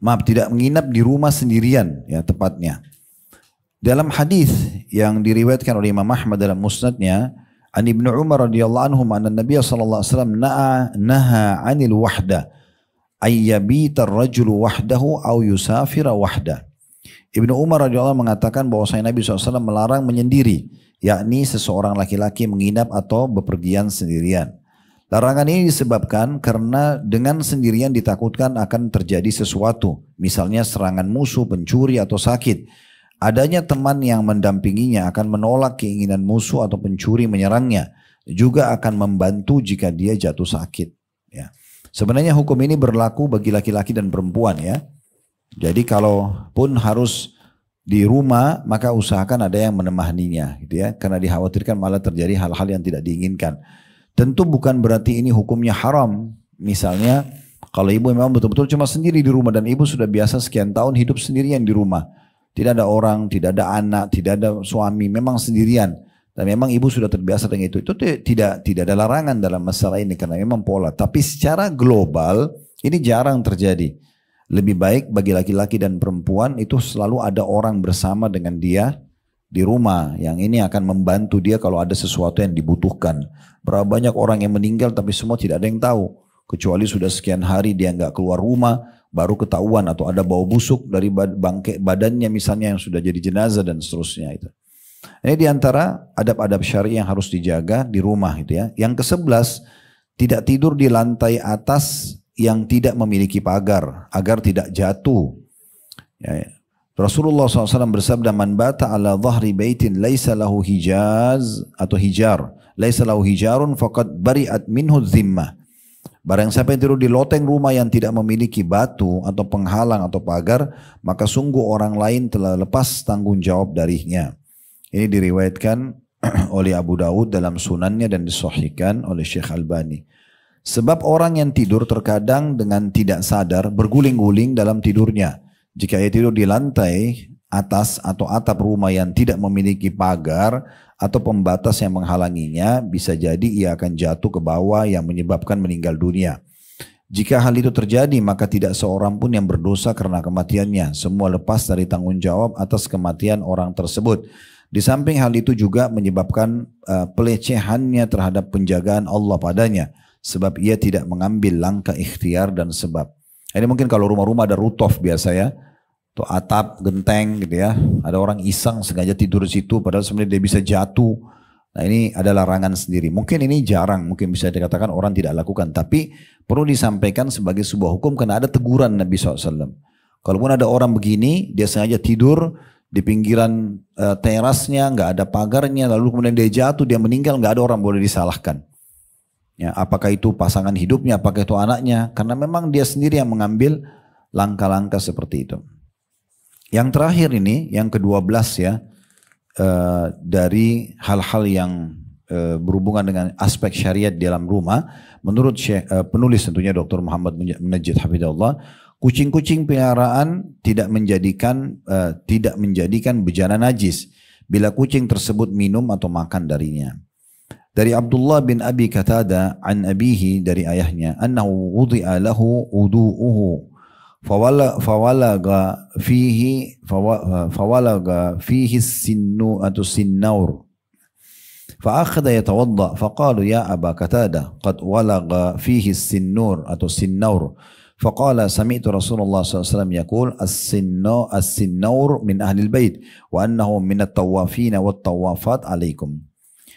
Maaf, tidak menginap di rumah sendirian ya tepatnya. Dalam hadis yang diriwayatkan oleh Imam Ahmad dalam musnadnya, an Ibnu Umar radhiyallahu anhu anna Nabiy sallallahu alaihi wasallam naha 'anil wahda ay yabita ar-rajulu wahdahu aw yusafira wahda. Ibnu Umar radhiyallahu mengatakan bahwasanya Nabi SAW melarang menyendiri, yakni seseorang laki-laki menginap atau bepergian sendirian. Larangan ini disebabkan karena dengan sendirian ditakutkan akan terjadi sesuatu, misalnya serangan musuh, pencuri atau sakit. Adanya teman yang mendampinginya akan menolak keinginan musuh atau pencuri menyerangnya. Juga akan membantu jika dia jatuh sakit. Ya. Sebenarnya hukum ini berlaku bagi laki-laki dan perempuan ya. Jadi kalau pun harus di rumah, maka usahakan ada yang menemaninya gitu ya. Karena dikhawatirkan malah terjadi hal-hal yang tidak diinginkan. Tentu bukan berarti ini hukumnya haram. Misalnya kalau ibu memang betul-betul cuma sendiri di rumah dan ibu sudah biasa sekian tahun hidup sendirian di rumah. Tidak ada orang, tidak ada anak, tidak ada suami, memang sendirian. Dan memang ibu sudah terbiasa dengan itu. Itu tidak ada larangan dalam masalah ini karena memang pola. Tapi secara global ini jarang terjadi. Lebih baik bagi laki-laki dan perempuan itu selalu ada orang bersama dengan dia di rumah. Yang ini akan membantu dia kalau ada sesuatu yang dibutuhkan. Berapa banyak orang yang meninggal tapi semua tidak ada yang tahu. Kecuali sudah sekian hari dia nggak keluar rumah, baru ketahuan atau ada bau busuk dari bangkai badannya misalnya yang sudah jadi jenazah dan seterusnya itu. Ini diantara adab-adab syari yang harus dijaga di rumah gitu ya. Yang ke-11, tidak tidur di lantai atas yang tidak memiliki pagar agar tidak jatuh. Ya, Rasulullah SAW bersabda, man bata ala dhahri baitin laisa lahu hijaz atau hijar, laisa lahu hijarun faqad bari'at minhu dhimmah. Barang siapa yang tidur di loteng rumah yang tidak memiliki batu atau penghalang atau pagar, maka sungguh orang lain telah lepas tanggung jawab darinya. Ini diriwayatkan oleh Abu Dawud dalam sunannya dan disahihkan oleh Syekh Albani. Sebab orang yang tidur terkadang dengan tidak sadar berguling-guling dalam tidurnya. Jika ia tidur di lantai atas atau atap rumah yang tidak memiliki pagar atau pembatas yang menghalanginya, bisa jadi ia akan jatuh ke bawah yang menyebabkan meninggal dunia. Jika hal itu terjadi, maka tidak seorang pun yang berdosa karena kematiannya. Semua lepas dari tanggung jawab atas kematian orang tersebut. Di samping hal itu juga menyebabkan pelecehannya terhadap penjagaan Allah padanya, sebab ia tidak mengambil langkah ikhtiar dan sebab. Ini mungkin kalau rumah-rumah ada rooftop biasa ya, atau atap, genteng gitu ya. Ada orang iseng sengaja tidur di situ padahal sebenarnya dia bisa jatuh. Nah ini ada larangan sendiri. Mungkin ini jarang, mungkin bisa dikatakan orang tidak lakukan. Tapi perlu disampaikan sebagai sebuah hukum karena ada teguran Nabi SAW. Kalaupun ada orang begini, dia sengaja tidur di pinggiran terasnya, nggak ada pagarnya, lalu kemudian dia jatuh, dia meninggal, nggak ada orang boleh disalahkan. Ya, apakah itu pasangan hidupnya, apakah itu anaknya, karena memang dia sendiri yang mengambil langkah-langkah seperti itu. Yang terakhir ini, yang ke-12 ya, dari hal-hal yang berhubungan dengan aspek syariat di dalam rumah, menurut penulis tentunya Dr. Muhammad Munajjid Hafidhahullah, kucing-kucing peliharaan tidak menjadikan bejana najis bila kucing tersebut minum atau makan darinya. Dari Abdullah bin Abi Qatada an abihi, dari ayahnya, annahu wudi'a lahu wudu'uhu fawalaga fihi sinnu atau sinnaur فأخذ يتوضأ فقالوا يا أبا قتادة قد ولغ فيه السنور atau السنور فقال سمعت رسول الله صلى الله عليه وسلم يقول السنور من أهل البيت وأنه من الطوافين والطوافات عليكم.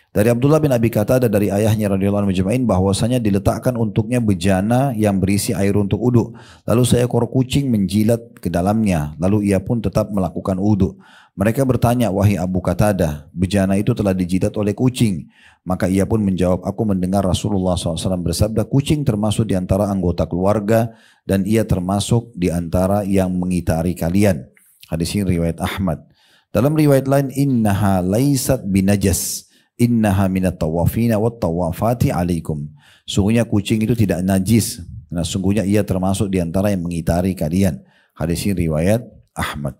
Dari Abdullah bin Abi Qatada dari ayahnya radhiyallahu anhu majma'in bahwasanya diletakkan untuknya bejana yang berisi air untuk wudu. Lalu seekor kucing menjilat ke dalamnya, lalu ia pun tetap melakukan wudu. Mereka bertanya, wahai Abu Qatada, bejana itu telah dijilat oleh kucing. Maka ia pun menjawab, aku mendengar Rasulullah SAW bersabda, kucing termasuk di antara anggota keluarga dan ia termasuk di antara yang mengitari kalian. Hadis ini riwayat Ahmad. Dalam riwayat lain, innaha laisat binajas. Innaha minat tawafina wat tawafati alaikum. Sungguhnya kucing itu tidak najis. Nah, sungguhnya ia termasuk di antara yang mengitari kalian. Hadis ini riwayat Ahmad.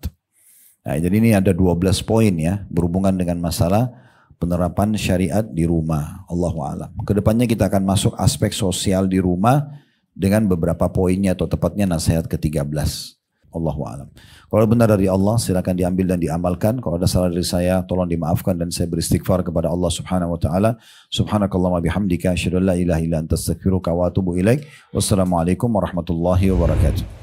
Nah, jadi ini ada 12 poin ya berhubungan dengan masalah penerapan syariat di rumah. Allahu a'lam. Kedepannya kita akan masuk aspek sosial di rumah dengan beberapa poinnya atau tepatnya nasihat ke-13. Allahu a'lam. Kalau benar dari Allah silakan diambil dan diamalkan. Kalau ada salah dari saya tolong dimaafkan dan saya beristighfar kepada Allah Subhanahu wa taala. Subhanakallahumma bihamdika asyhadu an la ilaha illa anta astaghfiruka wa atubu ilaik. Wassalamualaikum warahmatullahi wabarakatuh.